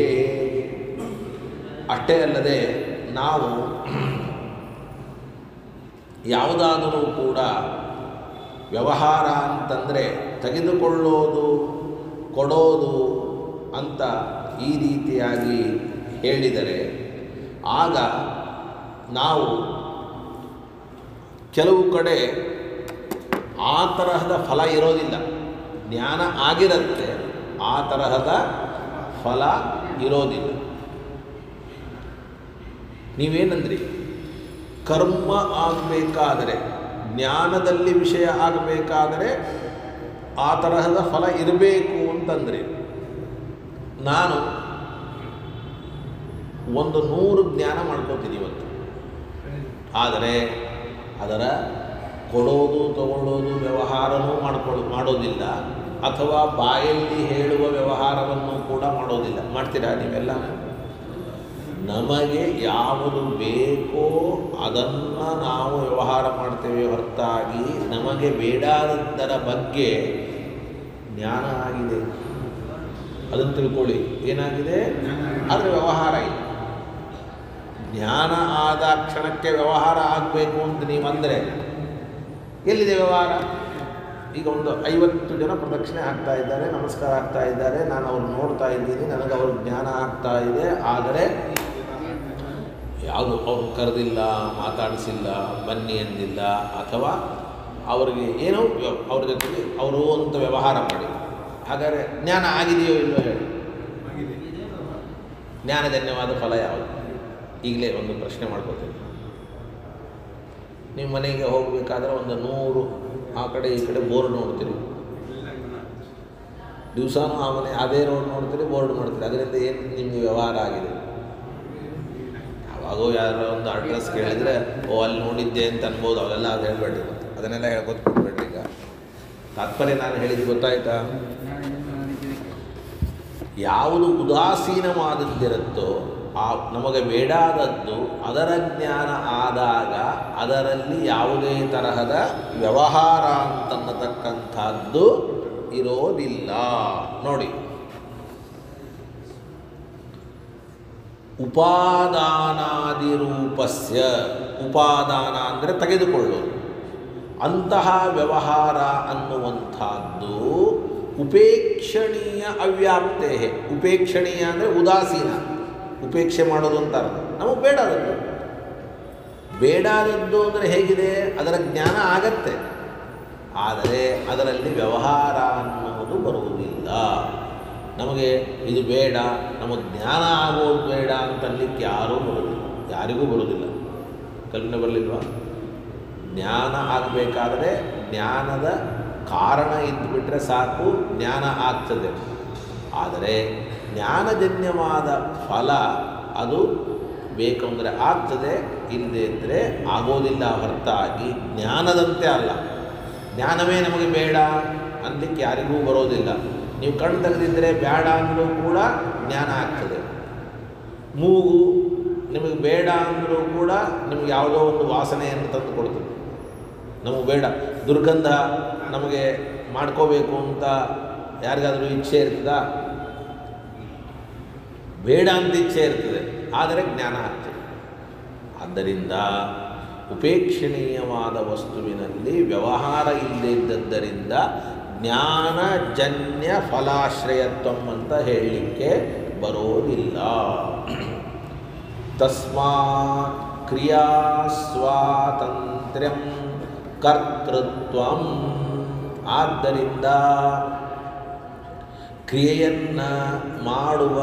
ಅಷ್ಟೇ ಅಲ್ಲದೆ ನಾವು ಯಾವುದಾದರೂ ಕೂಡ ವ್ಯವಹಾರ ಅಂತಂದರೆ ತೆಗೆದುಕೊಳ್ಳೋದು, ಕೊಡೋದು ಅಂತ ಈ ರೀತಿಯಾಗಿ ಹೇಳಿದರೆ ಆಗ ನಾವು ಕೆಲವು ಕಡೆ ಆ ತರಹದ ಫಲ ಇರೋದಿಲ್ಲ. ಜ್ಞಾನ ಆಗಿರುತ್ತೆ, ಆ ತರಹದ ಫಲ ಇರೋದಿಲ್ಲ. ನೀವೇನಂದ್ರಿ, ಕರ್ಮ ಆಗಬೇಕಾದರೆ, ಜ್ಞಾನದಲ್ಲಿ ವಿಷಯ ಆಗಬೇಕಾದರೆ ಆ ತರಹದ ಫಲ ಇರಬೇಕು ಅಂತಂದರೆ, ನಾನು 100 ಜ್ಞಾನ ಮಾಡ್ಕೋತೀನಿ ಇವತ್ತು, ಆದರೆ ಅದರ ಕೊಡೋದು ತಗೊಳ್ಳೋದು ವ್ಯವಹಾರನೂ ಮಾಡೋದಿಲ್ಲ, ಅಥವಾ ಬಾಯಲ್ಲಿ ಹೇಳುವ ವ್ಯವಹಾರವನ್ನು ಕೂಡ ಮಾಡೋದಿಲ್ಲ. ಮಾಡ್ತೀರಾ ನೀವೆಲ್ಲ? ನಮಗೆ ಯಾವುದು ಬೇಕೋ ಅದನ್ನು ನಾವು ವ್ಯವಹಾರ ಮಾಡ್ತೇವೆ ಹೊರತಾಗಿ ನಮಗೆ ಬೇಡಾದದ್ದರ ಬಗ್ಗೆ ಜ್ಞಾನ ಆಗಿದೆ ಅದನ್ನು ತಿಳ್ಕೊಳ್ಳಿ. ಏನಾಗಿದೆ? ಆದರೆ ವ್ಯವಹಾರ ಇಲ್ಲ. ಜ್ಞಾನ ಆದ ಕ್ಷಣಕ್ಕೆ ವ್ಯವಹಾರ ಆಗಬೇಕು ಅಂತ ನೀವಂದರೆ ಎಲ್ಲಿದೆ ವ್ಯವಹಾರ? ಈಗ ಒಂದು 50 ಜನ ಪ್ರದಕ್ಷಿಣೆ ಆಗ್ತಾ ಇದ್ದಾರೆ, ನಮಸ್ಕಾರ ಆಗ್ತಾ ಇದ್ದಾರೆ, ನಾನು ಅವ್ರು ನೋಡ್ತಾ ಇದ್ದೀನಿ, ನನಗೆ ಅವ್ರ ಜ್ಞಾನ ಆಗ್ತಾ ಇದೆ, ಆದರೆ ಯಾವುದು ಅವ್ರು ಕರೆದಿಲ್ಲ, ಮಾತಾಡಿಸಿಲ್ಲ, ಬನ್ನಿ ಅಂದಿಲ್ಲ, ಅಥವಾ ಅವರಿಗೆ ಏನೋ ಅವ್ರ ಜೊತೆಗೆ ಅವರು ಅಂತ ವ್ಯವಹಾರ ಮಾಡಿ. ಹಾಗಾದರೆ ಜ್ಞಾನ ಆಗಿದೆಯೋ ಇಲ್ಲೋ ಹೇಳಿ? ಜ್ಞಾನಜನ್ಯವಾದ ಫಲ ಯಾವುದು? ಈಗಲೇ ಒಂದು ಪ್ರಶ್ನೆ ಮಾಡ್ಕೋತೀನಿ. ನಿಮ್ಮ ಮನೆಗೆ ಹೋಗಬೇಕಾದ್ರೆ ಒಂದು 100 ಆ ಕಡೆ ಈ ಕಡೆ ಬೋರ್ಡ್ ನೋಡ್ತೀರಿ. ದಿವಸನೂ ಆ ಮನೆ ಅದೇ ರೋಡ್ ನೋಡ್ತೀರಿ, ಬೋರ್ಡ್ ಮಾಡ್ತೀರಿ, ಅದರಿಂದ ಏನು ನಿಮಗೆ ವ್ಯವಹಾರ ಆಗಿದೆ? ಯಾವಾಗೋ ಯಾರೋ ಒಂದು ಅಡ್ರೆಸ್ ಕೇಳಿದರೆ ಓ ಅಲ್ಲಿ ನೋಡಿದ್ದೆ ಅಂತ ಅನ್ಬೋದು, ಅವೆಲ್ಲ ಅದು ಹೇಳ್ಬೇಡ್ರಿ, ಮತ್ತು ಅದನ್ನೆಲ್ಲ ಹೇಳ್ಕೊತ ಕೊಟ್ಬಿಡ್ರಿ. ಈಗ ತಾತ್ಪರ್ಯ ನಾನು ಹೇಳಿದ್ದು ಗೊತ್ತಾಯ್ತಾ? ಯಾವುದು ಉದಾಸೀನವಾದದ್ದಿರುತ್ತೋ ಆ ನಮಗೆ ಬೇಡಾದದ್ದು ಅದರ ಜ್ಞಾನ ಆದಾಗ ಅದರಲ್ಲಿ ಯಾವುದೇ ತರಹದ ವ್ಯವಹಾರ ಅಂತನ್ನತಕ್ಕಂಥದ್ದು ಇರೋದಿಲ್ಲ. ನೋಡಿ, ಉಪಾದಾನಾದಿರೂಪಸ್ಯ, ಉಪಾದಾನ ಅಂದರೆ ತೆಗೆದುಕೊಳ್ಳೋದು, ಅಂತಹ ವ್ಯವಹಾರ ಅನ್ನುವಂಥದ್ದು ಉಪೇಕ್ಷಣೀಯ ಅವ್ಯಾಪ್ತೇ. ಉಪೇಕ್ಷಣೀಯ ಅಂದರೆ ಉದಾಸೀನ, ಉಪೇಕ್ಷೆ ಮಾಡೋದು ಅಂತ ಅರ್ಥ. ನಮಗೆ ಬೇಡಾದದ್ದು, ಬೇಡಾದದ್ದು ಅಂದರೆ ಹೇಗಿದೆ? ಅದರ ಜ್ಞಾನ ಆಗತ್ತೆ, ಆದರೆ ಅದರಲ್ಲಿ ವ್ಯವಹಾರ ಅನ್ನುವುದು ಬರುವುದಿಲ್ಲ. ನಮಗೆ ಇದು ಬೇಡ, ನಮಗೆ ಜ್ಞಾನ ಆಗೋದು ಬೇಡ ಅಂತನ್ಲಿಕ್ಕೆ ಯಾರೂ ಬರೋದಿಲ್ಲ, ಯಾರಿಗೂ ಬರೋದಿಲ್ಲ. ಕಲ್ಪನೆ ಬರಲಿಲ್ವಾ? ಜ್ಞಾನ ಆಗಬೇಕಾದ್ರೆ ಜ್ಞಾನದ ಕಾರಣ ಇದ್ದುಬಿಟ್ರೆ ಸಾಕು, ಜ್ಞಾನ ಆಗ್ತದೆ. ಆದರೆ ಜ್ಞಾನಜನ್ಯವಾದ ಫಲ ಅದು ಬೇಕಂದರೆ ಆಗ್ತದೆ, ಇಲ್ಲದೆ ಇದ್ದರೆ ಆಗೋದಿಲ್ಲ. ಹೊರತಾಗಿ ಜ್ಞಾನದಂತೆ ಅಲ್ಲ. ಜ್ಞಾನವೇ ನಮಗೆ ಬೇಡ ಅನ್ನಲಿಕ್ಕೆ ಯಾರಿಗೂ ಬರೋದಿಲ್ಲ. ನೀವು ಕಣ್ಣು ತೆಗೆದಿದ್ದರೆ ಬೇಡ ಅಂದರೂ ಕೂಡ ಜ್ಞಾನ ಆಗ್ತದೆ. ಮೂಗು ನಿಮಗೆ ಬೇಡ ಅಂದರೂ ಕೂಡ ನಿಮಗೆ ಯಾವುದೋ ಒಂದು ವಾಸನೆಯನ್ನು ತಂದು ಕೊಡ್ತದೆ. ನಮಗೆ ಬೇಡ, ದುರ್ಗಂಧ ನಮಗೆ ಮಾಡ್ಕೋಬೇಕು ಅಂತ ಯಾರಿಗಾದರೂ ಇಚ್ಛೆ ಇರ್ತದಾ? ಬೇಡ ಅಂತ ಇಚ್ಛೆ ಇರ್ತದೆ, ಆದರೆ ಜ್ಞಾನ ಆಗ್ತದೆ. ಆದ್ದರಿಂದ ಉಪೇಕ್ಷಣೀಯವಾದ ವಸ್ತುವಿನಲ್ಲಿ ವ್ಯವಹಾರ ಇಲ್ಲದೇ ಇದ್ದದ್ದರಿಂದ ಜ್ಞಾನಜನ್ಯ ಫಲಾಶ್ರಯತ್ವಂ ಅಂತ ಹೇಳಲಿಕ್ಕೆ ಬರೋದಿಲ್ಲ. ತಸ್ಮಾತ್ ಕ್ರಿಯಾ ಸ್ವಾತಂತ್ರ್ಯಂ ಕರ್ತೃತ್ವಂ, ಆದ್ದರಿಂದ ಕ್ರಿಯೆಯನ್ನು ಮಾಡುವ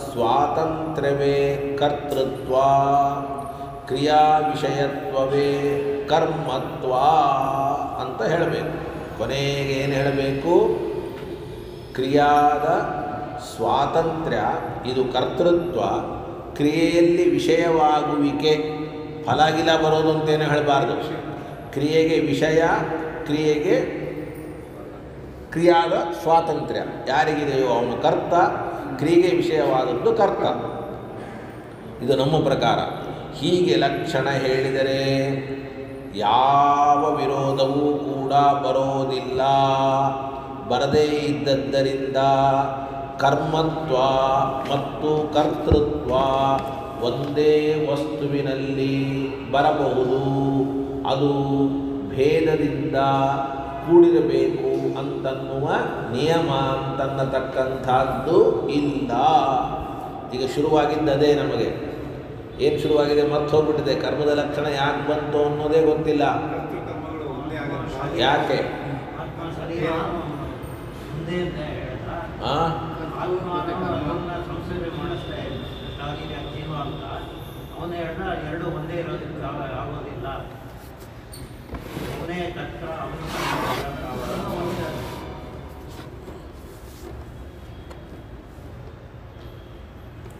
ಸ್ವಾತಂತ್ರ್ಯವೇ ಕರ್ತೃತ್ವ, ಕ್ರಿಯಾ ವಿಷಯತ್ವವೇ ಕರ್ಮತ್ವ ಅಂತ ಹೇಳಬೇಕು. ಕೊನೆಗೆ ಏನು ಹೇಳಬೇಕು? ಕ್ರಿಯಾದ ಸ್ವಾತಂತ್ರ್ಯ ಇದು ಕರ್ತೃತ್ವ, ಕ್ರಿಯೆಯಲ್ಲಿ ವಿಷಯವಾಗುವಿಕೆ, ಫಲಗಿಲ ಬರೋದು ಅಂತೇನು ಹೇಳಬಾರ್ದು. ಕ್ರಿಯೆಗೆ ವಿಷಯ, ಕ್ರಿಯೆಗೆ ಕ್ರಿಯಾದ ಸ್ವಾತಂತ್ರ್ಯ ಯಾರಿಗಿದೆಯೋ ಅವನು ಕರ್ತ, ಕ್ರಿಯೆಗೆ ವಿಷಯವಾದದ್ದು ಕರ್ತ. ಇದು ನಮ್ಮ ಪ್ರಕಾರ. ಹೀಗೆ ಲಕ್ಷಣ ಹೇಳಿದರೆ ಯಾವ ವಿರೋಧವೂ ಕೂಡ ಬರೋದಿಲ್ಲ. ಬರದೇ ಇದ್ದದ್ದರಿಂದ ಕರ್ಮತ್ವ ಮತ್ತು ಕರ್ತೃತ್ವ ಒಂದೇ ವಸ್ತುವಿನಲ್ಲಿ ಬರಬಹುದು. ಅದು ಭೇದದಿಂದ ಕೂಡಿರಬೇಕು ಅಂತನ್ನುವ ನಿಯಮ ಅಂತನ್ನತಕ್ಕಂಥದ್ದು ಇಲ್ಲ. ಈಗ ಶುರುವಾಗಿದ್ದದೇ ನಮಗೆ ಏನು ಶುರುವಾಗಿದೆ? ಮತ್ತೆ ಹೋಗ್ಬಿಟ್ಟಿದೆ. ಕರ್ಮದ ಲಕ್ಷಣ ಯಾಕೆ ಬಂತು ಅನ್ನೋದೇ ಗೊತ್ತಿಲ್ಲ. ಯಾಕೆ?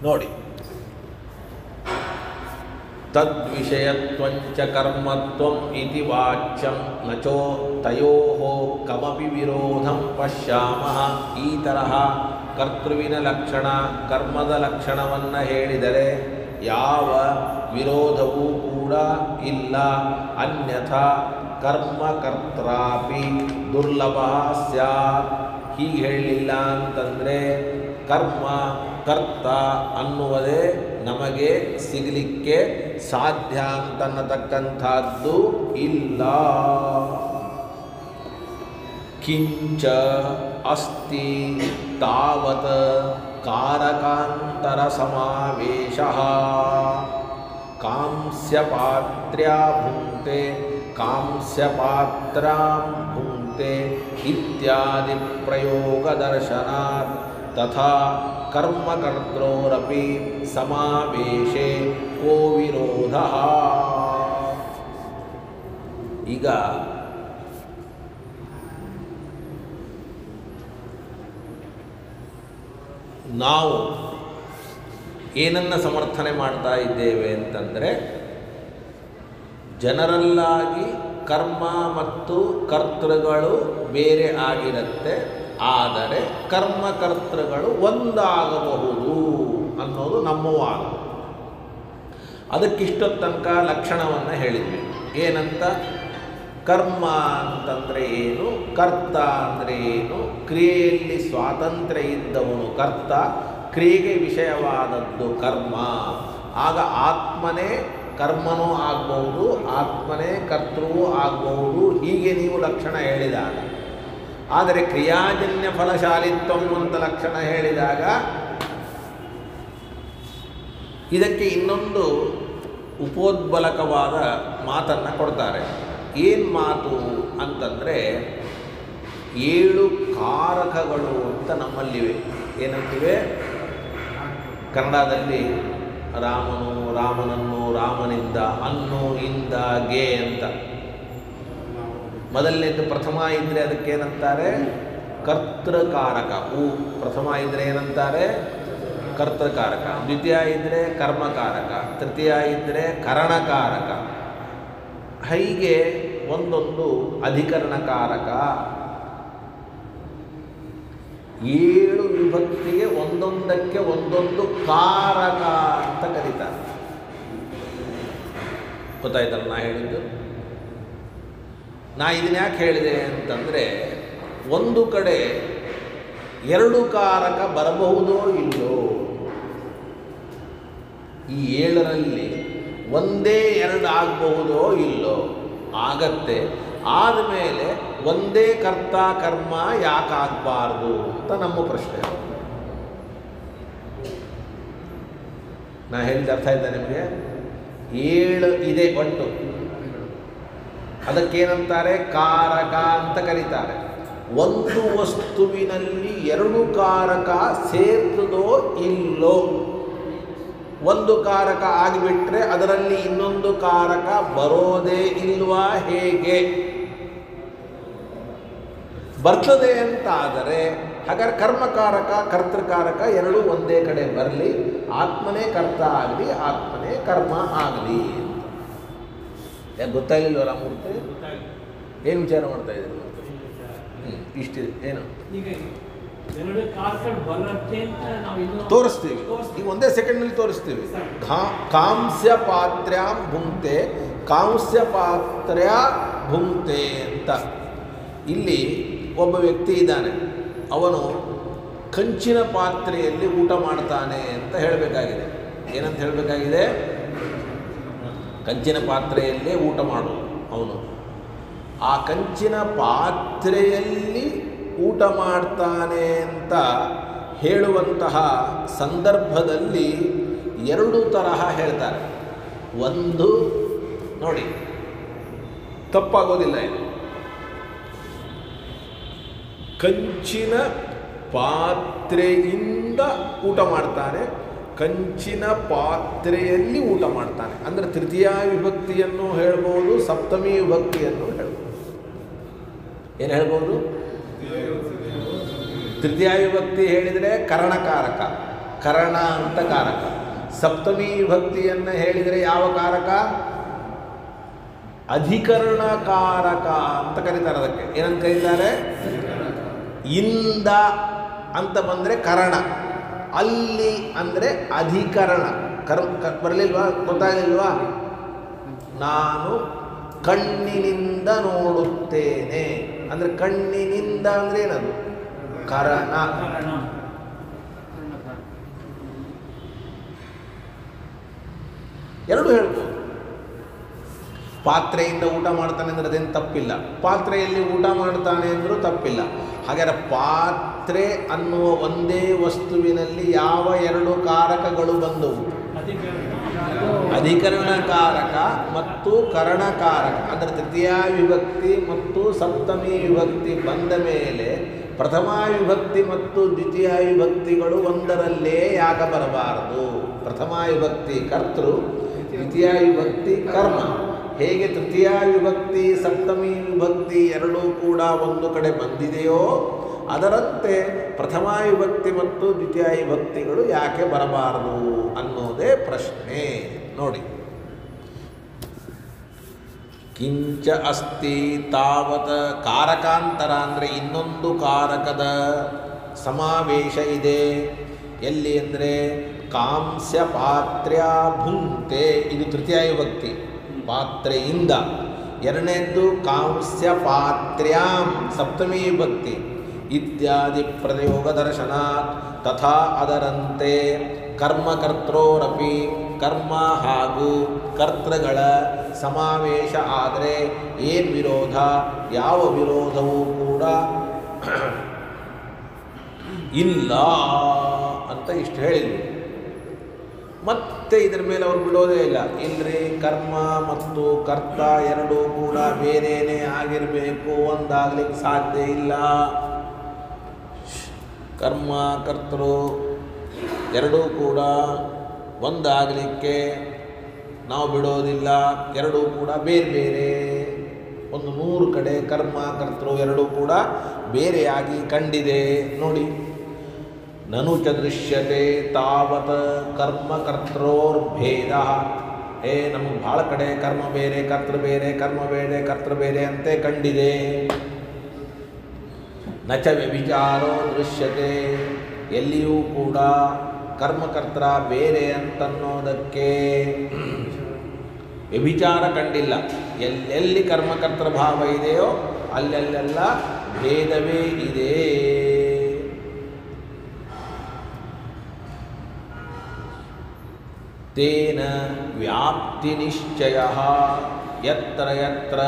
ನೋಡಿ, ತದ್ವಿಷಯತ್ವಂಚ ಕರ್ಮತ್ವಂ ಇತಿ ವಾಚ್ಯಂ ನಚೋ ತಯೋಃ ಕಮಪಿ ವಿರೋಧಂ ಪಶ್ಯಾಮಃ. ಈ ತರಹ ಕರ್ತೃವಿನ ಲಕ್ಷಣ ಕರ್ಮದ ಲಕ್ಷಣವನ್ನು ಹೇಳಿದರೆ ಯಾವ ವಿರೋಧವೂ ಕೂಡ ಇಲ್ಲ. ಅನ್ಯಥಾ ಕರ್ಮಕರ್ತ್ರಾಪಿ ದುರ್ಲಭ ಸ್ಯಾತ್. ಹೀಗೆ ಹೇಳಲಿಲ್ಲ ಅಂತಂದರೆ ಕರ್ಮ ಕರ್ತ ಅನ್ನುವುದೇ ನಮಗೆ ಸಿಗಲಿಕ್ಕೆ ಸಾಧ್ಯ ಅಂತನ್ನತಕ್ಕಂಥದ್ದು ಇಲ್ಲ. ಕಿಂಚ ಅಸ್ತಿ ತಾವತ್ ಕಾರಕಾಂತರ ಸಮಾವೇಶಃ ಕಾಂಸ್ಯಪಾತ್ರ್ಯಾ ಭುಂಕ್ತೆ ಕಾಂಸ್ಯಪಾತ್ರಾಂ ಭುಂಕ್ತೆ ಇತ್ಯಾದಿ ಪ್ರಯೋಗದರ್ಶನಾತ್ ತಥಾ ಕರ್ಮಕರ್ತೃರಪಿ ಸಮಾವೇಶೆ ಕೋ ವಿರೋಧಃ. ಈಗ ನಾವು ಏನನ್ನು ಸಮರ್ಥನೆ ಮಾಡ್ತಾ ಇದ್ದೇವೆ ಅಂತಂದರೆ, ಜನರಲ್ಲಾಗಿ ಕರ್ಮ ಮತ್ತು ಕರ್ತೃಗಳು ಬೇರೆ ಆಗಿರುತ್ತೆ, ಆದರೆ ಕರ್ಮಕರ್ತೃಗಳು ಒಂದಾಗಬಹುದು ಅನ್ನೋದು ನಮ್ಮ ವಾದ. ಅದಕ್ಕಿಷ್ಟೊತ್ತು ತನಕ ಲಕ್ಷಣವನ್ನು ಹೇಳಿದ್ವಿ. ಏನಂತ? ಕರ್ಮ ಅಂತಂದರೆ ಏನು, ಕರ್ತ ಅಂದರೆ ಏನು, ಕ್ರಿಯೆಯಲ್ಲಿ ಸ್ವಾತಂತ್ರ್ಯ ಇದ್ದವನು ಕರ್ತ, ಕ್ರಿಯೆಗೆ ವಿಷಯವಾದದ್ದು ಕರ್ಮ. ಆಗ ಆತ್ಮನೇ ಕರ್ಮನೂ ಆಗ್ಬೋದು, ಆತ್ಮನೇ ಕರ್ತೃವೂ ಆಗ್ಬೋದು, ಹೀಗೆ ನೀವು ಲಕ್ಷಣ ಹೇಳಿದಾಗ. ಆದರೆ ಕ್ರಿಯಾಜನ್ಯ ಫಲಶಾಲಿತ್ವಂ ಅಂತ ಲಕ್ಷಣ ಹೇಳಿದಾಗ ಇದಕ್ಕೆ ಇನ್ನೊಂದು ಉಪೋದ್ಬಲಕವಾದ ಮಾತನ್ನು ಕೊಡ್ತಾರೆ. ಏನು ಮಾತು ಅಂತಂದರೆ, 7 ಕಾರಕಗಳು ಅಂತ ನಮ್ಮಲ್ಲಿವೆ. ಏನಂತಿವೆ? ಕನ್ನಡದಲ್ಲಿ ರಾಮನು, ರಾಮನನ್ನು, ರಾಮನಿಂದ, ಅನ್ನು, ಇಂದ, ಗೆ ಅಂತ. ಮೊದಲನೇದು ಪ್ರಥಮ ಇದ್ದರೆ ಅದಕ್ಕೇನಂತಾರೆ? ಕರ್ತೃಕಾರಕ. ಪ್ರಥಮ ಇದ್ದರೆ ಏನಂತಾರೆ? ಕರ್ತೃಕಾರಕ. ದ್ವಿತೀಯ ಇದ್ದರೆ ಕರ್ಮಕಾರಕ. ತೃತೀಯ ಇದ್ದರೆ ಕರಣಕಾರಕ. ಹೀಗೆ ಒಂದೊಂದು ಅಧಿಕರಣಕಾರಕ. 7 ವಿಭಕ್ತಿಗೆ ಒಂದೊಂದಕ್ಕೆ ಒಂದೊಂದು ಕಾರಕ ಅಂತ ಕರೀತಾರೆ. ಗೊತ್ತಾಯ್ತಲ್ಲ ನಾ ಹೇಳಿದ್ದು? ನಾ ಇದನ್ನ ಯಾಕೆ ಹೇಳಿದೆ ಅಂತಂದರೆ, ಒಂದು ಕಡೆ 2 ಕಾರಕ ಬರಬಹುದೋ ಇಲ್ಲೋ. ಈ 7ರಲ್ಲಿ ಒಂದೇ 2 ಆಗಬಹುದೋ ಇಲ್ಲೋ. ಆಗತ್ತೆ. ಆದಮೇಲೆ ಒಂದೇ ಕರ್ತ ಕರ್ಮ ಯಾಕಾಗಬಾರ್ದು ಅಂತ ನಮ್ಮ ಪ್ರಶ್ನೆ. ನಾ ಹೇಳಿದ ಅರ್ಥ ಆಯ್ತಾ ನಿಮಗೆ? 7 ಇದೆ ಒಟ್ಟು, ಅದಕ್ಕೇನಂತಾರೆ? ಕಾರಕ ಅಂತ ಕರೀತಾರೆ. ಒಂದು ವಸ್ತುವಿನಲ್ಲಿ 2 ಕಾರಕ ಸೇರ್ತದೋ ಇಲ್ಲೋ. ಒಂದು ಕಾರಕ ಆಗಿಬಿಟ್ರೆ ಅದರಲ್ಲಿ ಇನ್ನೊಂದು ಕಾರಕ ಬರೋದೇ ಇಲ್ವಾ? ಹೇಗೆ ಬರ್ತದೆ ಅಂತಾದರೆ ಹಾಗಾದ್ರೆ ಕರ್ಮಕಾರಕ ಕರ್ತೃಕಾರಕ 2 ಒಂದೇ ಕಡೆ ಬರಲಿ, ಆತ್ಮನೇ ಕರ್ತ ಆಗಲಿ, ಆತ್ಮನೇ ಕರ್ಮ ಆಗಲಿ ಅಂತ. ಯಾಕೆ ಗೊತ್ತಾಗಲಿಲ್ಲ ರಾಮಮೂರ್ತಿ? ಏನು ವಿಚಾರ ಮಾಡ್ತಾ ಇದ್ದೀರಿ? ಇಷ್ಟಿದೆ. ಏನು ತೋರಿಸ್ತೀವಿ ಈಗ, ಒಂದೇ ಸೆಕೆಂಡ್ನಲ್ಲಿ ತೋರಿಸ್ತೀವಿ. ಕಾಂಸ್ಯ ಪಾತ್ರ್ಯಾಂ ಭುಂಕ್ತೆ, ಕಾಂಸ್ಯ ಪಾತ್ರ್ಯ ಭುಂಕ್ತೆ ಅಂತ. ಇಲ್ಲಿ ಒಬ್ಬ ವ್ಯಕ್ತಿ ಇದ್ದಾನೆ, ಅವನು ಕಂಚಿನ ಪಾತ್ರೆಯಲ್ಲಿ ಊಟ ಮಾಡ್ತಾನೆ ಅಂತ ಹೇಳಬೇಕಾಗಿದೆ. ಏನಂತ ಹೇಳಬೇಕಾಗಿದೆ? ಕಂಚಿನ ಪಾತ್ರೆಯಲ್ಲೇ ಊಟ ಮಾಡೋದು ಅವನು. ಆ ಕಂಚಿನ ಪಾತ್ರೆಯಲ್ಲಿ ಊಟ ಮಾಡ್ತಾನೆ ಅಂತ ಹೇಳುವಂತಹ ಸಂದರ್ಭದಲ್ಲಿ 2 ತರಹ ಹೇಳ್ತಾರೆ. ಒಂದು ನೋಡಿ, ತಪ್ಪಾಗೋದಿಲ್ಲ ಇದು. ಕಂಚಿನ ಪಾತ್ರೆಯಿಂದ ಊಟ ಮಾಡ್ತಾನೆ, ಕಂಚಿನ ಪಾತ್ರೆಯಲ್ಲಿ ಊಟ ಮಾಡ್ತಾನೆ ಅಂದರೆ ತೃತೀಯ ವಿಭಕ್ತಿಯನ್ನು ಹೇಳ್ಬೋದು, ಸಪ್ತಮಿ ವಿಭಕ್ತಿಯನ್ನು ಹೇಳ್ಬೋದು. ಏನು ಹೇಳ್ಬೋದು? ತೃತೀಯ ವಿಭಕ್ತಿ ಹೇಳಿದರೆ ಕರಣಕಾರಕ, ಕರಣ ಅಂತ ಕಾರಕ. ಸಪ್ತಮಿ ವಿಭಕ್ತಿಯನ್ನು ಹೇಳಿದರೆ ಯಾವ ಕಾರಕ? ಅಧಿಕರಣಕಾರಕ ಅಂತ ಕರೀತಾರೆ. ಅದಕ್ಕೆ ಏನಂತ ಕರೀತಾರೆ? ಇಂದ ಅಂತ ಬಂದರೆ ಕರಣ, ಅಲ್ಲಿ ಅಂದರೆ ಅಧಿಕರಣ. ಬರಲಿಲ್ವಾ? ಗೊತ್ತಾಗಲಿಲ್ವಾ? ನಾನು ಕಣ್ಣಿನಿಂದ ನೋಡುತ್ತೇನೆ ಅಂದರೆ ಕಣ್ಣಿನಿಂದ ಅಂದರೆ ಏನದು? ಕರಣ. ಎರಡು ಹೇಳ್ಬೋದು. ಪಾತ್ರೆಯಿಂದ ಊಟ ಮಾಡ್ತಾನೆ ಅಂದರೆ ಅದೇನು ತಪ್ಪಿಲ್ಲ, ಪಾತ್ರೆಯಲ್ಲಿ ಊಟ ಮಾಡ್ತಾನೆ ಅಂದರೂ ತಪ್ಪಿಲ್ಲ. ಹಾಗಾದರೆ ಪಾತ್ರೆ ಅನ್ನುವ ಒಂದೇ ವಸ್ತುವಿನಲ್ಲಿ ಯಾವ 2 ಕಾರಕಗಳು ಬಂದವು? ಅಧಿಕರಣಕಾರಕ ಮತ್ತು ಕರಣಕಾರಕ. ಅಂದರೆ ತೃತೀಯ ವಿಭಕ್ತಿ ಮತ್ತು ಸಪ್ತಮಿ ವಿಭಕ್ತಿ ಬಂದ ಮೇಲೆ ಪ್ರಥಮ ವಿಭಕ್ತಿ ಮತ್ತು ದ್ವಿತೀಯ ವಿಭಕ್ತಿಗಳು ಒಂದರಲ್ಲೇ ಯಾಕೆ ಬರಬಾರದು? ಪ್ರಥಮ ವಿಭಕ್ತಿ ಕರ್ತೃ, ದ್ವಿತೀಯ ವಿಭಕ್ತಿ ಕರ್ಮ. ಹೇಗೆ ತೃತೀಯ ವಿಭಕ್ತಿ ಸಪ್ತಮಿ ವಿಭಕ್ತಿ 2 ಕೂಡ ಒಂದು ಕಡೆ ಬಂದಿದೆಯೋ ಅದರಂತೆ ಪ್ರಥಮ ವಿಭಕ್ತಿ ಮತ್ತು ದ್ವಿತೀಯ ವಿಭಕ್ತಿಗಳು ಯಾಕೆ ಬರಬಾರದು ಅನ್ನೋದೇ ಪ್ರಶ್ನೆ. ನೋಡಿ, ಕಿಂಚ ಅಸ್ತಿ ತಾವತ್ ಕಾರಕಾಂತರ ಅಂದರೆ ಇನ್ನೊಂದು ಕಾರಕದ ಸಮಾವೇಶ ಇದೆ. ಎಲ್ಲಿ ಅಂದರೆ ಕಾಂಸ್ಯ ಪಾತ್ರ್ಯ ಭುಂಕ್ತೆ, ಇದು ತೃತೀಯ ವಿಭಕ್ತಿ ಪಾತ್ರೆಯಿಂದ. ಎರಡನೇದ್ದು ಕಾಂಸ್ಯ ಪಾತ್ರ್ಯಾಂ ಸಪ್ತಮಿ ವಿಭಕ್ತಿ ಇತ್ಯಾದಿ ಪ್ರಯೋಗ ದರ್ಶನಾತ್. ತಥಾ ಅದರಂತೆ ಕರ್ಮಕರ್ತೃರಪಿ ಕರ್ಮ ಹಾಗೂ ಕರ್ತೃಗಳ ಸಮಾವೇಶ ಆದರೆ ಏನು ವಿರೋಧ? ಯಾವ ವಿರೋಧವೂ ಕೂಡ ಇಲ್ಲ ಅಂತ ಇಷ್ಟು ಹೇಳಿದರು. ಮತ್ತೆ ಇದರ ಮೇಲೆ ಅವರು ಬಿಡೋದೇ ಇಲ್ಲ. ಇಲ್ಲರಿ, ಕರ್ಮ ಮತ್ತು ಕರ್ತ ಎರಡೂ ಕೂಡ ಬೇರೆಯೇ ಆಗಿರಬೇಕು, ಒಂದಾಗಲಿಕ್ಕೆ ಸಾಧ್ಯ ಇಲ್ಲ. ಕರ್ಮ ಕರ್ತರು ಎರಡೂ ಕೂಡ ಒಂದಾಗಲಿಕ್ಕೆ ನಾವು ಬಿಡೋದಿಲ್ಲ, ಎರಡೂ ಕೂಡ ಬೇರೆ ಬೇರೆ. ಒಂದು 100 ಕಡೆ ಕರ್ಮ ಕರ್ತರು ಎರಡೂ ಕೂಡ ಬೇರೆಯಾಗಿ ಕಂಡಿದೆ. ನೋಡಿ, ನನು ಚ ದೃಶ್ಯತೆ ತಾವತ್ ಕರ್ಮಕರ್ತೃರ್ಭೇದ. ನಮಗೆ ಭಾಳ ಕಡೆ ಕರ್ಮ ಬೇರೆ ಕರ್ತೃ ಬೇರೆ, ಕರ್ಮ ಬೇರೆ ಕರ್ತೃ ಬೇರೆ ಅಂತೆ ಕಂಡಿದೆ. ನ ಚ ವ್ಯಭಿಚಾರೋ ದೃಶ್ಯತೆ, ಎಲ್ಲಿಯೂ ಕೂಡ ಕರ್ಮಕರ್ತರ ಬೇರೆ ಅಂತನ್ನೋದಕ್ಕೆ ವ್ಯಭಿಚಾರ ಕಂಡಿಲ್ಲ. ಎಲ್ಲೆಲ್ಲಿ ಕರ್ಮಕರ್ತರ ಭಾವ ಇದೆಯೋ ಅಲ್ಲೆಲ್ಲೆಲ್ಲ ಭೇದವೇ ಇದೆ. ತೇನ ವ್ಯಾಪ್ತಿ ನಿಶ್ಚಯ ಯತ್ರ ಯತ್ರ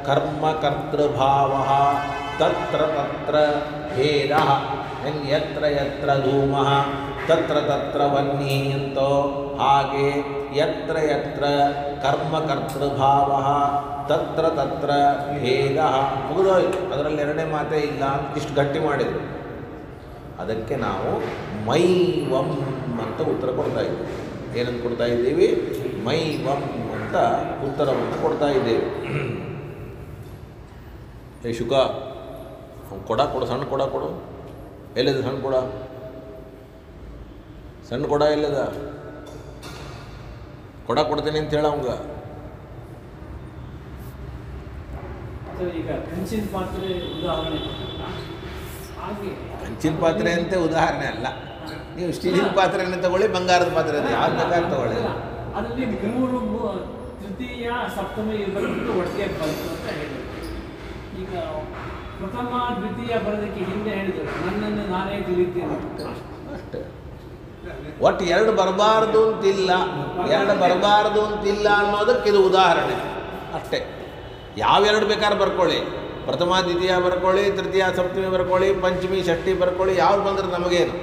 ಕರ್ಮಕರ್ತೃಭಾವ ತತ್ರ ತತ್ರ ಭೇದ. ಯತ್ರ ಯತ್ರ ಧೂಮಃ ತತ್ರ ತತ್ರ ವನ್ನಿ ಅಂತೋ ಹಾಗೆ ಯತ್ರ ಯತ್ರ ಕರ್ಮಕರ್ತೃಭಾವ ತತ್ರ ತತ್ರ ಭೇದ. ಮುಗಿದೋಯ್ತು, ಅದರಲ್ಲಿ ಎರಡನೇ ಮಾತೇ ಇಲ್ಲ ಅಂತ ಇಷ್ಟು ಗಟ್ಟಿ ಮಾಡಿದರು. ಅದಕ್ಕೆ ನಾವು ಮೈವಂ ಅಂತ ಉತ್ತರ ಕೊಡ್ತಾ ಇದ್ದೀವಿ. ಏನಂತ ಕೊಡ್ತಾ ಇದ್ದೀವಿ? ಮೈವಂ ಅಂತ ಉತ್ತರವನ್ನು ಕೊಡ್ತಾ ಇದ್ದೇವೆ. ಏ ಶುಕ, ಕೊಡು, ಸಣ್ಣ ಕೊಡು. ಎಲ್ಲಿದೆ ಸಣ್ಣ ಕೊಡ? ಸಣ್ಣ ಕೊಡ ಎಲ್ಲದ? ಕೊಡ್ತೀನಿ ಅಂತ ಹೇಳ ಅವಂಗ. ಈಗ ಕಂಚಿನ ಪಾತ್ರೆ ಉದಾಹರಣೆ, ಕಂಚಿನ ಪಾತ್ರೆ ಅಂತ ಉದಾಹರಣೆ ಅಲ್ಲ. ನೀವು ಸ್ಟೀಲಿನ ಪಾತ್ರೆಯನ್ನು ತಗೊಳ್ಳಿ, ಬಂಗಾರದ ಪಾತ್ರೆ ಅಂತ ಯಾವ್ದು ಬೇಕಾದ್ರೆ ತಗೊಳ್ಳಿ. ಅದರಲ್ಲಿ 3 ತೃತೀಯ ಸಪ್ತಮಿ ವಿಭಕ್ತಿ ಒಟ್ಟಿಗೆ ಬಂತು ಅಂತ ಹೇಳಿದ್ರು. ಈಗ ಪ್ರಥಮ ದ್ವಿತೀಯ ಬರೋದಕ್ಕೆ ಹಿಂದೆ ಹೇಳಿದರು, ನನ್ನನ್ನು ನಾನೇ ತಿಳಿತೇನೆ ಅಷ್ಟೇ. ಒಟ್ಟು ಎರಡು ಬರಬಾರ್ದು ಅಂತಿಲ್ಲ, ಅನ್ನೋದಕ್ಕೆ ಇದು ಉದಾಹರಣೆ ಅಷ್ಟೇ. ಯಾವೆರಡು ಬೇಕಾದ್ರೆ ಬರ್ಕೊಳ್ಳಿ, ಪ್ರಥಮ ದ್ವಿತೀಯ ಬರ್ಕೊಳ್ಳಿ, ತೃತೀಯ ಸಪ್ತಮಿ ಬರ್ಕೊಳ್ಳಿ, ಪಂಚಮಿ ಷಷ್ಠಿ ಬರ್ಕೊಳ್ಳಿ, ಯಾವ್ದು ಬಂದ್ರೆ ನಮಗೇನು.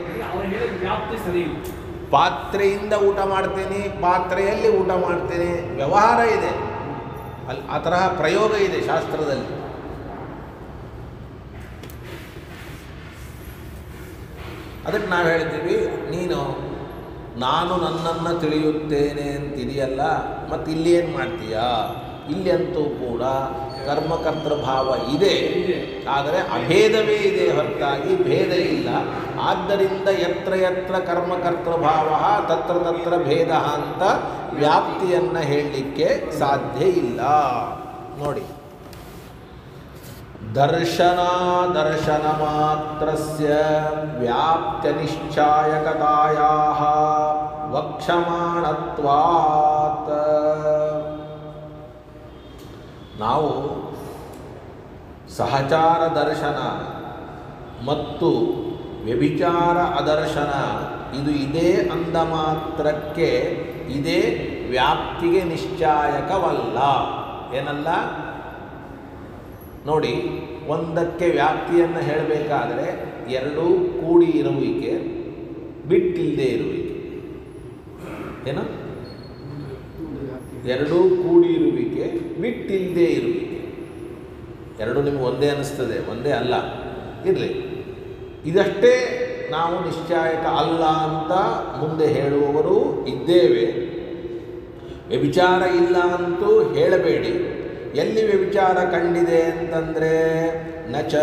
ವ್ಯಾಪ್ತಿ ಸರಿ ಇಲ್ಲ. ಪಾತ್ರೆಯಿಂದ ಊಟ ಮಾಡ್ತೀನಿ, ಪಾತ್ರೆಯಲ್ಲಿ ಊಟ ಮಾಡ್ತೀನಿ, ವ್ಯವಹಾರ ಇದೆ ಅಲ್ಲಿ, ಆ ತರಹ ಪ್ರಯೋಗ ಇದೆ ಶಾಸ್ತ್ರದಲ್ಲಿ. ಅದಕ್ಕೆ ನಾವು ಹೇಳ್ತೀವಿ, ನಾನು ನನ್ನನ್ನು ತಿಳಿಯುತ್ತೇನೆ ಅಂತಿದೆಯಲ್ಲ, ಮತ್ತು ಇಲ್ಲಿ ಏನು ಮಾಡ್ತೀಯಾ? ಇಲ್ಲಿ ಅಂತೂ ಕೂಡ ಕರ್ಮಕರ್ತೃ ಭಾವ ಇದೆ, ಆದರೆ ಅಭೇದವೇ ಇದೆ ಹೊರತಾಗಿ ಭೇದ ಇಲ್ಲ. ಆದ್ದರಿಂದ ಯತ್ರ ಯತ್ರ ಕರ್ಮಕರ್ತೃ ಭಾವ ತತ್ರ ತತ್ರ ಭೇದ ಅಂತ ವ್ಯಾಪ್ತಿಯನ್ನು ಹೇಳಲಿಕ್ಕೆ ಸಾಧ್ಯ ಇಲ್ಲ. ನೋಡಿ, ದರ್ಶನ ಮಾತ್ರಸ್ಯ ವ್ಯಾಪ್ತ್ಯ ನಿಶ್ಚಾಯಕತಾಯಾಃ ವಕ್ಷಮಾಣತ್ವಾತ್. ನಾವು ಸಹಚಾರ ದರ್ಶನ ಮತ್ತು ವ್ಯಭಿಚಾರ ಅದರ್ಶನ ಇದು ಇದೇ ಅಂದ ಮಾತ್ರಕ್ಕೆ ಇದೇ ವ್ಯಾಪ್ತಿಗೆ ನಿಶ್ಚಾಯಕವಲ್ಲ. ಏನಲ್ಲ ನೋಡಿ, ಒಂದಕ್ಕೆ ವ್ಯಾಪ್ತಿಯನ್ನು ಹೇಳಬೇಕಾದರೆ ಎರಡೂ ಕೂಡಿ ಇರುವಿಕೆ, ಬಿಟ್ಟಿಲ್ಲದೆ ಇರುವಿಕೆ. ಏನು? ಎರಡೂ ಕೂಡಿ ಇರುವಿಕೆ, ಬಿಟ್ಟಿಲ್ಲದೆ ಇರುವಿಕೆ. ಎರಡೂ ನಿಮ್ಗೆ ಒಂದೇ ಅನ್ನಿಸ್ತದೆ, ಒಂದೇ ಅಲ್ಲ. ಇರಲಿ, ಇದಷ್ಟೇ ನಾವು ನಿಶ್ಚಾಯಕ ಅಲ್ಲ ಅಂತ ಮುಂದೆ ಹೇಳುವವರು ಇದ್ದೇವೆ. ವ್ಯಭಿಚಾರ ಇಲ್ಲ ಅಂತೂ ಹೇಳಬೇಡಿ. ಎಲ್ಲಿ ವ್ಯಭಿಚಾರ ಕಂಡಿದೆ ಅಂತಂದರೆ ನ ಚ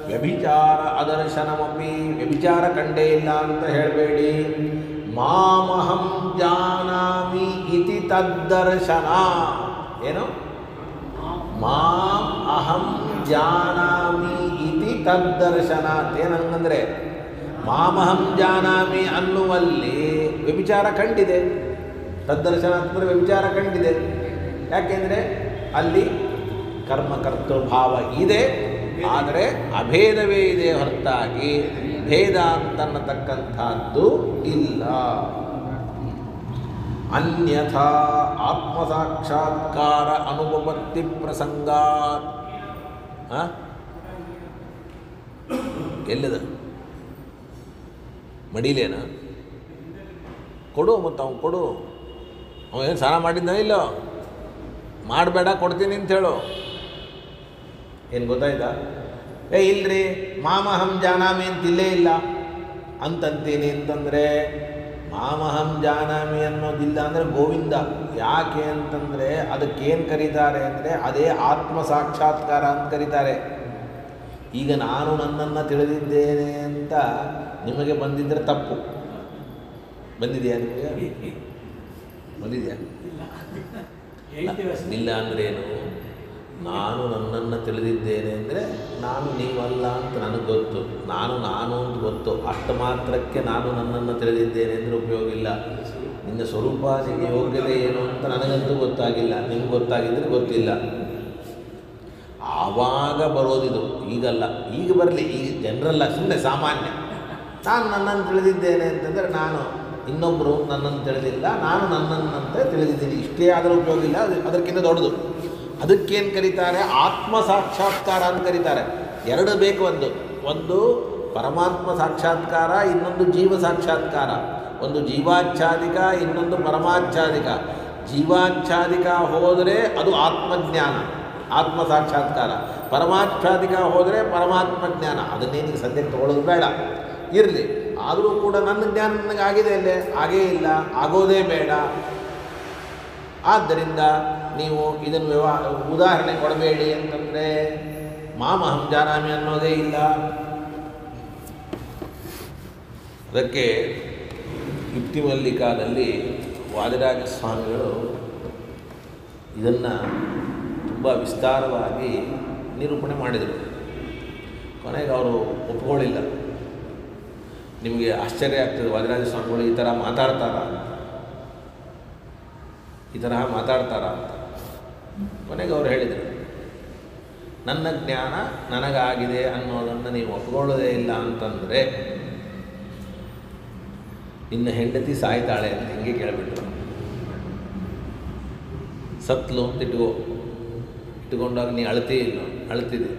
ವ್ಯಭಿಚಾರ ಅದರ್ಶನಮಪಿ ವ್ಯಭಿಚಾರ ಕಂಡೇ ಇಲ್ಲ ಅಂತ ಹೇಳಬೇಡಿ. ಮಾಮಹಂ ಜಾನಾಮಿ ಇತಿ ತದ್ದರ್ಶನ. ಏನು? ಮಾಂ ಅಹಂ ಜಾನಾಮಿ ಇತಿ ತದ್ದರ್ಶನ. ಏನಂದರೆ ಮಾಮಹಂ ಜಾನಾಮಿ ಅನ್ನುವಲ್ಲಿ ವ್ಯಭಿಚಾರ ಕಂಡಿದೆ. ತದ್ದರ್ಶನ ಅಂತಂದರೆ ವ್ಯಭಿಚಾರ ಕಂಡಿದೆ. ಯಾಕೆಂದರೆ ಅಲ್ಲಿ ಕರ್ಮಕರ್ತೃಭಾವ ಇದೆ, ಆದರೆ ಅಭೇದವೇ ಇದೆ ಹೊರತಾಗಿ ಭೇದ ಅಂತನ್ನತಕ್ಕಂಥದ್ದು ಇಲ್ಲ. ಅನ್ಯಥಾ ಆತ್ಮಸಾಕ್ಷಾತ್ಕಾರ ಅನುಪಪತ್ತಿ ಪ್ರಸಂಗ. ಎಲ್ಲದ ಮಡಿಲೇನ ಕೊಡು, ಮತ್ತು ಅವ್ನು ಕೊಡು. ಅವನೇನು ಸ್ನಾನ ಮಾಡಿದ್ದ ಇಲ್ಲೋ? ಮಾಡಬೇಡ, ಕೊಡ್ತೀನಿ ಅಂತ ಹೇಳು. ಏನು ಗೊತ್ತಾಯ್ತಾ? ಇಲ್ರಿ ಮಾಮಹಂ ಜಾನಾಮಿ ಅಂತಿಲ್ಲೇ ಇಲ್ಲ ಅಂತಂತೀನಿ ಅಂತಂದರೆ, ಮಾಮಹಂ ಜಾನಾಮಿ ಅನ್ನೋದಿಲ್ಲ ಅಂದರೆ ಗೋವಿಂದ. ಯಾಕೆ ಅಂತಂದರೆ ಅದಕ್ಕೇನು ಕರೀತಾರೆ ಅಂದರೆ ಅದೇ ಆತ್ಮ ಸಾಕ್ಷಾತ್ಕಾರ ಅಂತ ಕರೀತಾರೆ. ಈಗ ನಾನು ನನ್ನನ್ನು ತಿಳಿದಿದ್ದೇನೆ ಅಂತ ನಿಮಗೆ ಬಂದಿದ್ದರೆ ತಪ್ಪು. ಬಂದಿದೆಯಾ ನಿಮಗೆ? ಬಂದಿದೆಯಾ? ಇಲ್ಲ ಅಂದ್ರೇನು? ನಾನು ನನ್ನನ್ನು ತಿಳಿದಿದ್ದೇನೆ ಅಂದರೆ ನಾನು ನೀವಲ್ಲ ಅಂತ ನನಗೆ ಗೊತ್ತು, ನಾನು ಅಂತ ಗೊತ್ತು. ಅಷ್ಟು ಮಾತ್ರಕ್ಕೆ ನಾನು ನನ್ನನ್ನು ತಿಳಿದಿದ್ದೇನೆ ಅಂದರೆ ಉಪಯೋಗ ಇಲ್ಲ. ನಿನ್ನ ಸ್ವರೂಪ, ನಿನ್ನ ಯೋಗ್ಯತೆ ಏನು ಅಂತ ನನಗಂತೂ ಗೊತ್ತಾಗಿಲ್ಲ, ನಿಮ್ಗೆ ಗೊತ್ತಾಗಿದ್ದರೆ ಗೊತ್ತಿಲ್ಲ. ಆವಾಗ ಬರೋದಿದು, ಈಗಲ್ಲ. ಈಗ ಬರಲಿ, ಈಗ ಜನರಲ್ಲ, ಸುಮ್ಮನೆ ಸಾಮಾನ್ಯ. ನಾನು ನನ್ನನ್ನು ತಿಳಿದಿದ್ದೇನೆ ಅಂತಂದರೆ ನಾನು ಇನ್ನೊಬ್ಬರು ನನ್ನನ್ನು ತಿಳಿದಿಲ್ಲ, ನಾನು ನನ್ನನ್ನಂತೆ ತಿಳಿದಿದ್ದೀನಿ. ಇಷ್ಟೇ ಆದರೂ ಉಪಯೋಗ ಇಲ್ಲ, ಅದಕ್ಕಿಂತ ದೊಡ್ಡದು. ಅದಕ್ಕೇನು ಕರೀತಾರೆ? ಆತ್ಮ ಸಾಕ್ಷಾತ್ಕಾರ ಅಂತ ಕರೀತಾರೆ. ಎರಡು ಬೇಕು. ಒಂದು ಪರಮಾತ್ಮ ಸಾಕ್ಷಾತ್ಕಾರ, ಇನ್ನೊಂದು ಜೀವ ಸಾಕ್ಷಾತ್ಕಾರ. ಒಂದು ಜೀವಾಚ್ಛಾದಿಕ, ಇನ್ನೊಂದು ಪರಮಾಚ್ಛಾದಿಕ. ಜೀವಾಚ್ಛಾದಿಕ ಹೋದರೆ ಅದು ಆತ್ಮಜ್ಞಾನ, ಆತ್ಮ ಸಾಕ್ಷಾತ್ಕಾರ. ಪರಮಾಚ್ಛಾದಿಕ ಹೋದರೆ ಪರಮಾತ್ಮಜ್ಞಾನ. ಅದನ್ನೇನಿಗೆ ಸದ್ಯಕ್ಕೆ ತಗೊಳ್ಳೋದು ಬೇಡ, ಇರಲಿ. ಆದರೂ ಕೂಡ ನನ್ನ ಜ್ಞಾನ ನನಗಾಗಿದೆ ಅಲ್ಲೇ? ಆಗೇ ಇಲ್ಲ, ಆಗೋದೇ ಬೇಡ. ಆದ್ದರಿಂದ ನೀವು ಇದನ್ನು ಉದಾಹರಣೆ ಕೊಡಬೇಡಿ ಅಂತಂದರೆ ಮಾಮಹಂ ಜಾನಾಮಿ ಅನ್ನೋದೇ ಇಲ್ಲ. ಅದಕ್ಕೆ ಯುಕ್ತಿ ಮಲ್ಲಿಕಾದಲ್ಲಿ ವಾದಿರಾಜ ಸ್ವಾಮಿಗಳು ಇದನ್ನು ತುಂಬ ವಿಸ್ತಾರವಾಗಿ ನಿರೂಪಣೆ ಮಾಡಿದರು. ಕೊನೆಗೆ ಅವರು ಒಪ್ಕೊಳ್ಳಿಲ್ಲ. ನಿಮಗೆ ಆಶ್ಚರ್ಯ ಆಗ್ತದೆ, ವಾದಿರಾಜ ಸ್ವಾಮಿಗಳು ಈ ಥರ ಮಾತಾಡ್ತಾರಾ ಅಂತ. ಕೊನೆಗೆ ಅವರು ಹೇಳಿದರು, ನನ್ನ ಜ್ಞಾನ ನನಗಾಗಿದೆ ಅನ್ನೋದನ್ನು ನೀವು ಒಪ್ಕೊಳ್ಳೋದೇ ಇಲ್ಲ ಅಂತಂದರೆ ನಿನ್ನ ಹೆಂಡತಿ ಸಾಯ್ತಾಳೆ ಅಂತ ಹಿಂಗೆ ಕೇಳಿಬಿಟ್ರು. ಸತ್ಲು ಅಂತ ಇಟ್ಕೊಂಡಾಗ ನೀ ಅಳ್ತಿದ್ದೆ.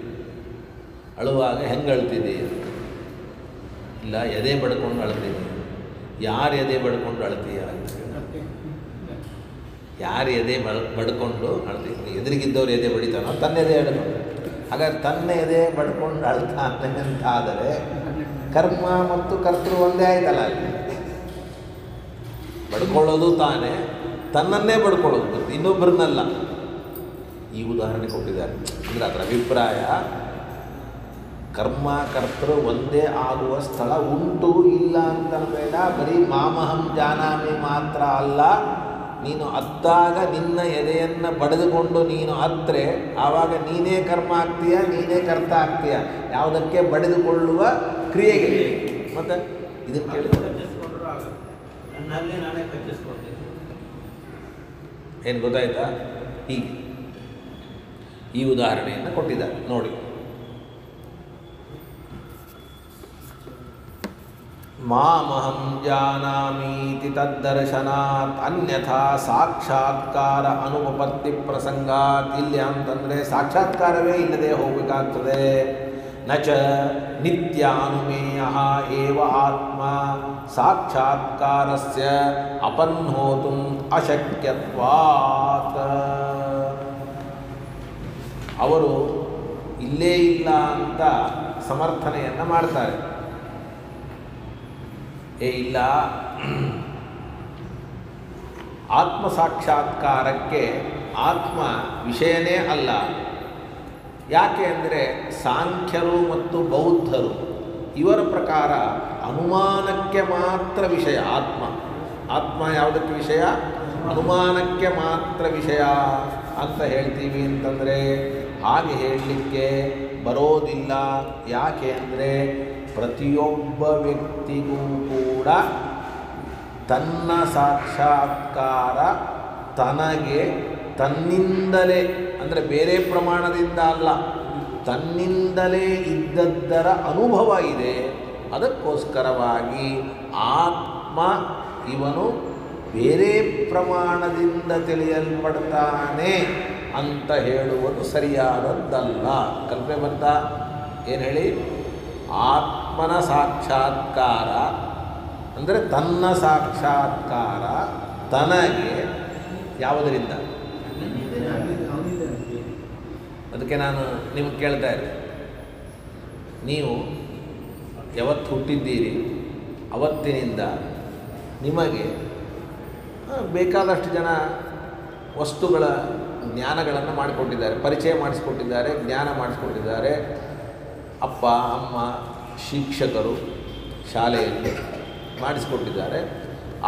ಅಳುವಾಗ ಹೆಂಗೆ ಅಳ್ತಿದ್ದೆ? ಇಲ್ಲ, ಎದೆ ಬಡ್ಕೊಂಡು ಅಳ್ತಿದ್ದೆ. ಯಾರು ಎದೆ ಬಡ್ಕೊಂಡು ಅಳ್ತೀಯ? ಯಾರು ಎದೆ ಬಡ್ಕೊಂಡು ಅಳ್ತೀವಿ? ಎದುರಿಗಿದ್ದವ್ರು ಎದೆ ಬಡಿತಾನೋ ತನ್ನ ಎದೆ ಬಡ್ಕೊಂಡು? ಹಾಗಾದ್ರೆ ತನ್ನ ಎದೆ ಬಡ್ಕೊಂಡು ಅಳ್ತಾನೆ ಅಂತಾದರೆ ಕರ್ಮ ಮತ್ತು ಕರ್ತೃ ಒಂದೇ ಆಯ್ತಲ್ಲ. ಅಲ್ಲಿ ಬಡ್ಕೊಳ್ಳೋದು ತಾನೇ, ತನ್ನನ್ನೇ ಬಡ್ಕೊಳ್ಳೋದು, ಇನ್ನೊಬ್ಬರನ್ನಲ್ಲ. ಈ ಉದಾಹರಣೆ ಕೊಟ್ಟಿದ್ದಾರೆ. ಅಂದರೆ ಅದರ ಅಭಿಪ್ರಾಯ, ಕರ್ಮ ಕರ್ತೃ ಒಂದೇ ಆಗುವ ಸ್ಥಳ ಉಂಟು, ಇಲ್ಲ ಅಂತನಬೇಡ. ಬರೀ ಮಾಮಹಂ ಜಾನಾಮಿ ಮಾತ್ರ ಅಲ್ಲ, ನೀನು ಅತ್ತಾಗ ನಿನ್ನ ಎದೆಯನ್ನು ಬಡಿದುಕೊಂಡು ನೀನು ಅತ್ತರೆ ಆವಾಗ ನೀನೇ ಕರ್ಮ ಆಗ್ತೀಯ, ನೀನೇ ಕರ್ತ ಆಗ್ತೀಯ. ಯಾವುದಕ್ಕೆ? ಬಡಿದುಕೊಳ್ಳುವ ಕ್ರಿಯೆಗೆ. ಮತ್ತು ಇದನ್ನು ಕೇಳಿ ಏನು ಗೊತ್ತಾಯ್ತಾ? ಹೀಗೆ ಈ ಉದಾಹರಣೆಯನ್ನು ಕೊಟ್ಟಿದ್ದಾರೆ ನೋಡಿ. ಮಾಮಹಂ ಜಾನಾಮೀತಿ ತದ್ದರ್ಶನಾತ್ ಅನ್ಯಥಾ ಸಾಕ್ಷಾತ್ಕಾರ ಅನುಪಪತ್ತಿ ಪ್ರಸಂಗಾತ್. ಇಲ್ಲಿ ಅಂತಂದರೆ ಸಾಕ್ಷಾತ್ಕಾರವೇ ಇಲ್ಲದೆ ಹೋಗಬೇಕಾಗ್ತದೆ. ನ ಚ ನಿತ್ಯಾನುಮೇಯ ಏವ ಆತ್ಮ ಸಾಕ್ಷಾತ್ಕಾರಸ್ಯ ಅಪನ್ಹೋತು ಅಶಕ್ಯತ್ವಾತ್. ಅವರು ಇಲ್ಲೇ ಇಲ್ಲ ಅಂತ ಸಮರ್ಥನೆಯನ್ನು ಮಾಡ್ತಾರೆ. ಇಲ್ಲ, ಆತ್ಮ ಸಾಕ್ಷಾತ್ಕಾರಕ್ಕೆ ಆತ್ಮ ವಿಷಯನೇ ಅಲ್ಲ. ಯಾಕೆ ಅಂದರೆ ಸಾಂಖ್ಯರು ಮತ್ತು ಬೌದ್ಧರು ಇವರ ಪ್ರಕಾರ ಅನುಮಾನಕ್ಕೆ ಮಾತ್ರ ವಿಷಯ ಆತ್ಮ. ಆತ್ಮ ಯಾವುದಕ್ಕೆ ವಿಷಯ? ಅನುಮಾನಕ್ಕೆ ಮಾತ್ರ ವಿಷಯ ಅಂತ ಹೇಳ್ತೀವಿ ಅಂತಂದರೆ ಹಾಗೆ ಹೇಳಲಿಕ್ಕೆ ಬರೋದಿಲ್ಲ. ಯಾಕೆ ಅಂದರೆ ಪ್ರತಿಯೊಬ್ಬ ವ್ಯಕ್ತಿಗೂ ಕೂಡ ತನ್ನ ಸಾಕ್ಷಾತ್ಕಾರ ತನಗೆ ತನ್ನಿಂದಲೇ, ಅಂದರೆ ಬೇರೆ ಪ್ರಮಾಣದಿಂದ ಅಲ್ಲ, ತನ್ನಿಂದಲೇ ಇದ್ದದ್ದರ ಅನುಭವ ಇದೆ. ಅದಕ್ಕೋಸ್ಕರವಾಗಿ ಆತ್ಮ ಇವನು ಬೇರೆ ಪ್ರಮಾಣದಿಂದ ತಿಳಿಯಲ್ಪಡ್ತಾನೆ ಅಂತ ಹೇಳುವುದು ಸರಿಯಾದದ್ದಲ್ಲ. ಕಲ್ಪನೆ ಬರ್ತಾ? ಏನು ಹೇಳಿ? ಆತ್ಮನ ಸಾಕ್ಷಾತ್ಕಾರ ಅಂದರೆ ತನ್ನ ಸಾಕ್ಷಾತ್ಕಾರ ತನಗೆ ಯಾವುದರಿಂದ? ಅದಕ್ಕೆ ನಾನು ನಿಮಗೆ ಕೇಳ್ತಾ ಇದ್ದೆ, ನೀವು ಯಾವತ್ತು ಹುಟ್ಟಿದ್ದೀರಿ ಅವತ್ತಿನಿಂದ ನಿಮಗೆ ಬೇಕಾದಷ್ಟು ಜನ ವಸ್ತುಗಳ ಜ್ಞಾನಗಳನ್ನು ಮಾಡಿಕೊಟ್ಟಿದ್ದಾರೆ, ಪರಿಚಯ ಮಾಡಿಸ್ಕೊಟ್ಟಿದ್ದಾರೆ, ಜ್ಞಾನ ಮಾಡಿಸ್ಕೊಟ್ಟಿದ್ದಾರೆ. ಅಪ್ಪ ಅಮ್ಮ ಶಿಕ್ಷಕರು ಶಾಲೆಯಲ್ಲಿ ಮಾಡಿಸ್ಕೊಟ್ಟಿದ್ದಾರೆ.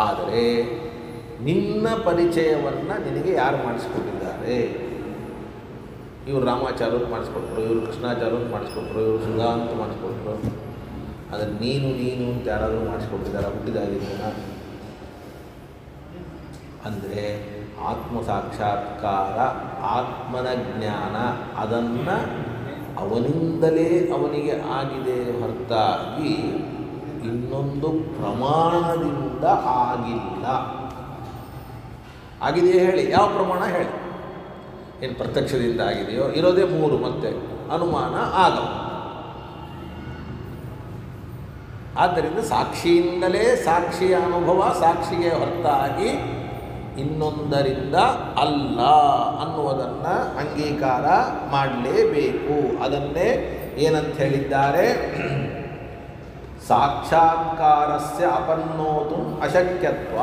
ಆದರೆ ನಿನ್ನ ಪರಿಚಯವನ್ನು ನಿನಗೆ ಯಾರು ಮಾಡಿಸ್ಕೊಟ್ಟಿದ್ದಾರೆ? ಇವರು ರಾಮಾಚಾರ್ಯರು ಮಾಡಿಸ್ಕೊಟ್ರು, ಇವರು ಕೃಷ್ಣಾಚಾರ್ಯರು ಮಾಡಿಸ್ಕೊಟ್ರು, ಇವರು ಸುಧಾ ಅಂತ ಮಾಡಿಸ್ಕೊಟ್ರು. ಅದನ್ನು ನೀನು ಅಂತ ಯಾರಾದರೂ ಮಾಡಿಸ್ಕೊಟ್ಟಿದ್ದಾರೆ ಹುಟ್ಟಿದಾಗಿದ್ದನ? ಅಂದರೆ ಆತ್ಮ ಸಾಕ್ಷಾತ್ಕಾರ, ಆತ್ಮನ ಜ್ಞಾನ ಅದನ್ನು ಅವನಿಂದಲೇ ಅವನಿಗೆ ಆಗಿದೆ ಹೊರತಾಗಿ ಇನ್ನೊಂದು ಪ್ರಮಾಣದಿಂದ ಆಗಿಲ್ಲ. ಆಗಿದೆಯೇ ಹೇಳಿ? ಯಾವ ಪ್ರಮಾಣ ಹೇಳಿ? ಏನು ಪ್ರತ್ಯಕ್ಷದಿಂದ ಆಗಿದೆಯೋ? ಇರೋದೇ ಮೂರು, ಮತ್ತೆ ಅನುಮಾನ, ಆಗಮ. ಆದ್ದರಿಂದ ಸಾಕ್ಷಿಯಿಂದಲೇ ಸಾಕ್ಷಿಯ ಅನುಭವ ಸಾಕ್ಷಿಗೆ ಹೊರತಾಗಿ ಇನ್ನೊಂದರಿಂದ ಅಲ್ಲ ಅನ್ನುವುದನ್ನು ಅಂಗೀಕಾರ ಮಾಡಲೇಬೇಕು. ಅದನ್ನೇ ಏನಂತ ಹೇಳಿದ್ದಾರೆ? ಸಾಕ್ಷಾತ್ಕಾರಸ್ಯ ಅಪನ್ನೋತು ಅಶಕ್ಯತ್ವ.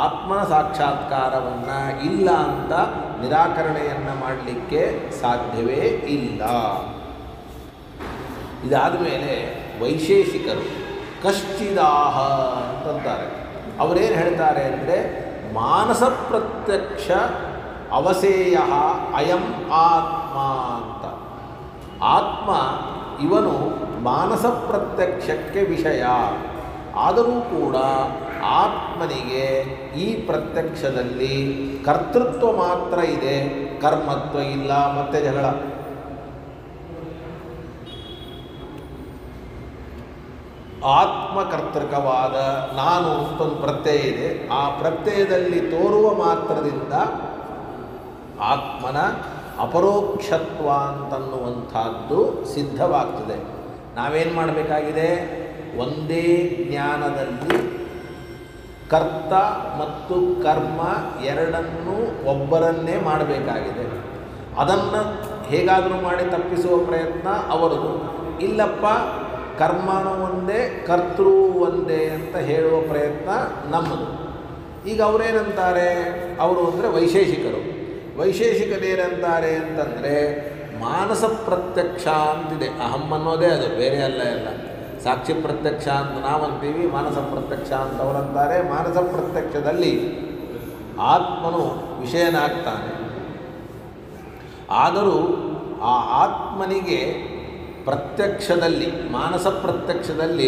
ಆತ್ಮನ ಸಾಕ್ಷಾತ್ಕಾರವನ್ನು ಇಲ್ಲ ಅಂತ ನಿರಾಕರಣೆಯನ್ನು ಮಾಡಲಿಕ್ಕೆ ಸಾಧ್ಯವೇ ಇಲ್ಲ. ಇದಾದ ಮೇಲೆ ವೈಶೇಷಿಕರು ಕಶ್ಚಿದಾಹ ಅಂತಂತಾರೆ. ಅವರೇನು ಹೇಳ್ತಾರೆ ಅಂದರೆ ಮಾನಸ ಪ್ರತ್ಯಕ್ಷ ಅವಸೇಯ ಅಯಂ ಆತ್ಮ ಅಂತ. ಆತ್ಮ ಇವನು ಮಾನಸ ಪ್ರತ್ಯಕ್ಷಕ್ಕೆ ವಿಷಯ. ಆದರೂ ಕೂಡ ಆತ್ಮನಿಗೆ ಈ ಪ್ರತ್ಯಕ್ಷದಲ್ಲಿ ಕರ್ತೃತ್ವ ಮಾತ್ರ ಇದೆ, ಕರ್ಮತ್ವ ಇಲ್ಲ. ಮತ್ತೆ ಜಗಳ. ಆತ್ಮಕರ್ತೃಕವಾದ ನಾನು ಅಂತೊಂದು ಪ್ರತ್ಯಯ ಇದೆ. ಆ ಪ್ರತ್ಯಯದಲ್ಲಿ ತೋರುವ ಮಾತ್ರದಿಂದ ಆತ್ಮನ ಅಪರೋಕ್ಷತ್ವ ಅಂತನ್ನುವಂಥದ್ದು ಸಿದ್ಧವಾಗ್ತದೆ. ನಾವೇನು ಮಾಡಬೇಕಾಗಿದೆ? ಒಂದೇ ಜ್ಞಾನದಲ್ಲಿ ಕರ್ತ ಮತ್ತು ಕರ್ಮ ಎರಡನ್ನೂ ಒಬ್ಬರನ್ನೇ ಮಾಡಬೇಕಾಗಿದೆ. ಅದನ್ನು ಹೇಗಾದರೂ ಮಾಡಿ ತಪ್ಪಿಸುವ ಪ್ರಯತ್ನ ಅವರದು. ಇಲ್ಲಪ್ಪ ಕರ್ಮನೂ ಒಂದೇ ಕರ್ತೃ ಒಂದೇ ಅಂತ ಹೇಳುವ ಪ್ರಯತ್ನ ನಮ್ಮದು. ಈಗ ಅವರೇನಂತಾರೆ? ಅವರು ಅಂದರೆ ವೈಶೇಷಿಕರು. ವೈಶೇಷಿಕರೇನಂತಾರೆ ಅಂತಂದರೆ ಮಾನಸ ಪ್ರತ್ಯಕ್ಷ ಅಂತಿದೆ. ಅಹಂ ಅನ್ನೋದೇ ಅದು, ಬೇರೆ ಅಲ್ಲ. ಎಲ್ಲ ಸಾಕ್ಷಿ ಪ್ರತ್ಯಕ್ಷ ಅಂತ ನಾವಂತೀವಿ, ಮಾನಸ ಪ್ರತ್ಯಕ್ಷ ಅಂತ ಅವರಂತಾರೆ. ಮಾನಸ ಪ್ರತ್ಯಕ್ಷದಲ್ಲಿ ಆತ್ಮನು ವಿಷಯನಾಗ್ತಾನೆ. ಆದರೂ ಆ ಆತ್ಮನಿಗೆ ಪ್ರತ್ಯಕ್ಷದಲ್ಲಿ, ಮಾನಸ ಪ್ರತ್ಯಕ್ಷದಲ್ಲಿ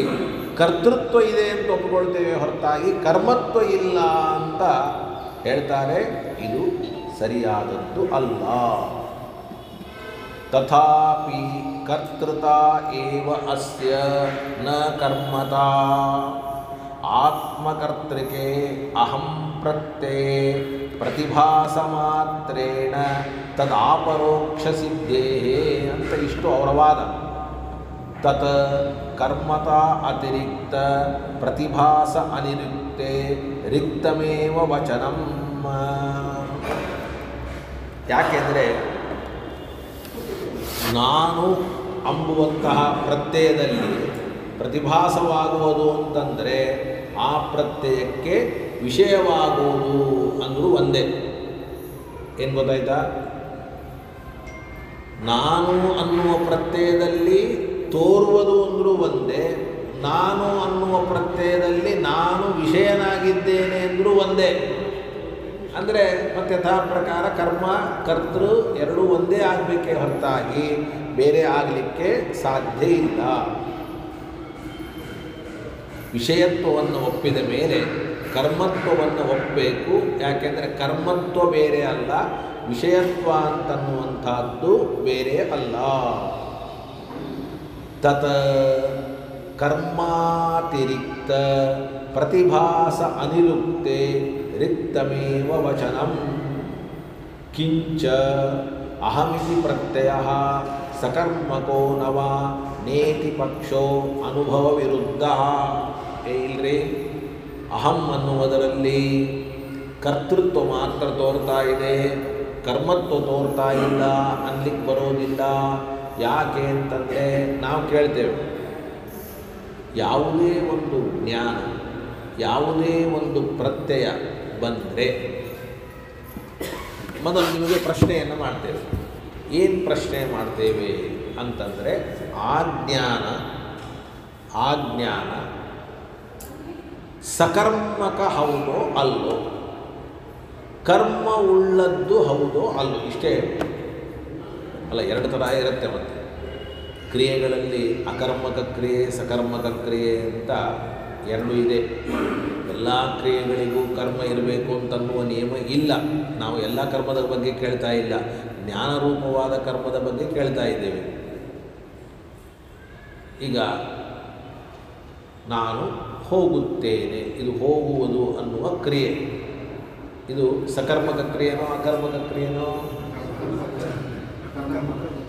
ಕರ್ತೃತ್ವ ಇದೆ ಅಂತ ಒಪ್ಪಿಕೊಳ್ತೇವೆ ಹೊರತಾಗಿ ಕರ್ಮತ್ವ ಇಲ್ಲ ಅಂತ ಹೇಳ್ತಾರೆ. ಇದು ಸರಿಯಾದದ್ದು ಅಲ್ಲ. ತಥಾಪಿ ಕರ್ತೃತಾ ಏವ ಅಸ್ಯ ನ ಕರ್ಮತಾ ಆತ್ಮಕರ್ತೃಕೆ ಅಹಂ ಪ್ರತ್ಯಯೇ ಪ್ರತಿಭಾಸಮಾತ್ರೇಣ ತದಾಪರೋಕ್ಷ ಸಿದ್ಧೇಹೇ ಅಂತ ಇಷ್ಟು ಅವರ ವಾದ. ತತ್ ಕರ್ಮತಾ ಅತಿರಿಕ್ತ ಪ್ರತಿಭಾಸ ಅನಿರುಕ್ತೆ ರಿಕ್ತಮೇವ ವಚನಂ. ಯಾಕೆಂದರೆ ನಾನು ಅಂಬುವಂತಹ ಪ್ರತ್ಯಯದಲ್ಲಿ ಪ್ರತಿಭಾಸವಾಗುವುದು ಅಂತಂದರೆ ಆ ಪ್ರತ್ಯಯಕ್ಕೆ ವಿಷಯವಾಗುವುದು ಅಂದರೂ ಒಂದೇ. ಏನು ಗೊತ್ತಾಯ್ತಾ? ನಾನು ಅನ್ನುವ ಪ್ರತ್ಯಯದಲ್ಲಿ ತೋರುವುದು ಅಂದರೂ ಒಂದೇ, ನಾನು ಅನ್ನುವ ಪ್ರತ್ಯಯದಲ್ಲಿ ನಾನು ವಿಷಯನಾಗಿದ್ದೇನೆ ಅಂದರೂ ಒಂದೇ. ಅಂದರೆ ಮತ್ತೆ ಯಥಾ ಪ್ರಕಾರ ಕರ್ಮ ಕರ್ತೃ ಎರಡೂ ಒಂದೇ ಆಗಬೇಕೇ ಹೊರತಾಗಿ ಬೇರೆ ಆಗಲಿಕ್ಕೆ ಸಾಧ್ಯ ಇಲ್ಲ. ವಿಷಯತ್ವವನ್ನು ಒಪ್ಪಿದ ಮೇಲೆ ಕರ್ಮತ್ವವನ್ನು ಒಪ್ಪಬೇಕು. ಯಾಕೆಂದರೆ ಕರ್ಮತ್ವ ಬೇರೆ ಅಲ್ಲ, ವಿಷಯತ್ವ ಅಂತನ್ನುವಂಥದ್ದು ಬೇರೆ ಅಲ್ಲ. ತತ್ ಕರ್ಮಾತಿರಿಕ್ತ ಪ್ರತಿಭಾಸ ಅನಿರುಕ್ತೆ ರಿಕ್ತಮೇವ ವಚನಂ ಕಿಂಚ ಅಹಮಿತಿ ಪ್ರತ್ಯಯಃ ಸಕರ್ಮಕೋ ನವ ನೇತಿ ಪಕ್ಷೋ ಅನುಭವ ವಿರುದ್ಧ. ಇಲ್ರಿ, ಅಹಂ ಅನ್ನುವುದರಲ್ಲಿ ಕರ್ತೃತ್ವ ಮಾತ್ರ ತೋರ್ತಾ ಇದೆ, ಕರ್ಮತ್ವ ತೋರ್ತಾ ಇಲ್ಲ ಅನ್ಲಿಕ್ಕೆ ಬರೋದಿಲ್ಲ. ಯಾಕೆ ಅಂತಂದರೆ ನಾವು ಕೇಳ್ತೇವೆ, ಯಾವುದೇ ಒಂದು ಜ್ಞಾನ, ಯಾವುದೇ ಒಂದು ಪ್ರತ್ಯಯ ಬಂದರೆ ಮೊದಲು ನಿಮಗೆ ಪ್ರಶ್ನೆಯನ್ನು ಮಾಡ್ತೇವೆ. ಏನು ಪ್ರಶ್ನೆ ಮಾಡ್ತೇವೆ ಅಂತಂದರೆ, ಆ ಜ್ಞಾನ ಸಕರ್ಮಕ ಹೌದೋ ಅಲ್ಲೋ, ಕರ್ಮ ಉಳ್ಳದ್ದು ಹೌದೋ ಅಲ್ಲೋ, ಇಷ್ಟೇ ಅಲ್ಲ. ಎರಡು ಥರ ಇರುತ್ತೆ. ಮತ್ತು ಕ್ರಿಯೆಗಳಲ್ಲಿ ಅಕರ್ಮಕ ಕ್ರಿಯೆ ಸಕರ್ಮಕ ಕ್ರಿಯೆ ಅಂತ ಎರಡೂ ಇದೆ. ಎಲ್ಲ ಕ್ರಿಯೆಗಳಿಗೂ ಕರ್ಮ ಇರಬೇಕು ಅಂತನ್ನುವ ನಿಯಮ ಇಲ್ಲ. ನಾವು ಎಲ್ಲ ಕರ್ಮದ ಬಗ್ಗೆ ಕೇಳ್ತಾ ಇಲ್ಲ, ಜ್ಞಾನರೂಪವಾದ ಕರ್ಮದ ಬಗ್ಗೆ ಕೇಳ್ತಾ ಇದ್ದೇವೆ. ಈಗ ನಾನು ಹೋಗುತ್ತೇನೆ, ಇದು ಹೋಗುವುದು ಅನ್ನುವ ಕ್ರಿಯೆ, ಇದು ಸಕರ್ಮಕ ಕ್ರಿಯೆನೋ ಅಕರ್ಮಕ ಕ್ರಿಯೆನೋ?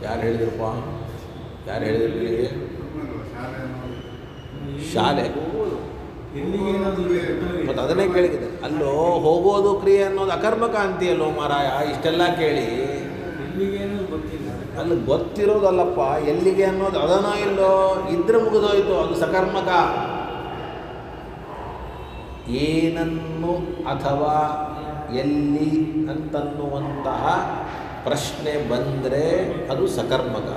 ಯಾರು ಹೇಳಿದ್ರಪ್ಪ? ಯಾರು ಹೇಳಿದ್ರು ಇಲ್ಲಿಗೆ? ಶಾಲೆ. ಮತ್ತು ಅದನ್ನೇ ಕೇಳಿದೆ. ಅಲ್ಲೋ ಹೋಗೋದು ಕ್ರಿಯೆ ಅನ್ನೋದು ಅಕರ್ಮಕ ಅಂತೀಯಲ್ಲೋ ಮಾರಾಯ. ಇಷ್ಟೆಲ್ಲ ಕೇಳಿ ಅಲ್ಲಿ ಗೊತ್ತಿರೋದಲ್ಲಪ್ಪ, ಎಲ್ಲಿಗೆ ಅನ್ನೋದು ಅದನೋ ಇಲ್ಲೋ ಇದ್ರೆ ಮುಗಿದೋಯ್ತು, ಅದು ಸಕರ್ಮಕ. ಏನನ್ನು ಅಥವಾ ಎಲ್ಲಿ ಅಂತನ್ನುವಂತಹ ಪ್ರಶ್ನೆ ಬಂದರೆ ಅದು ಸಕರ್ಮಕ,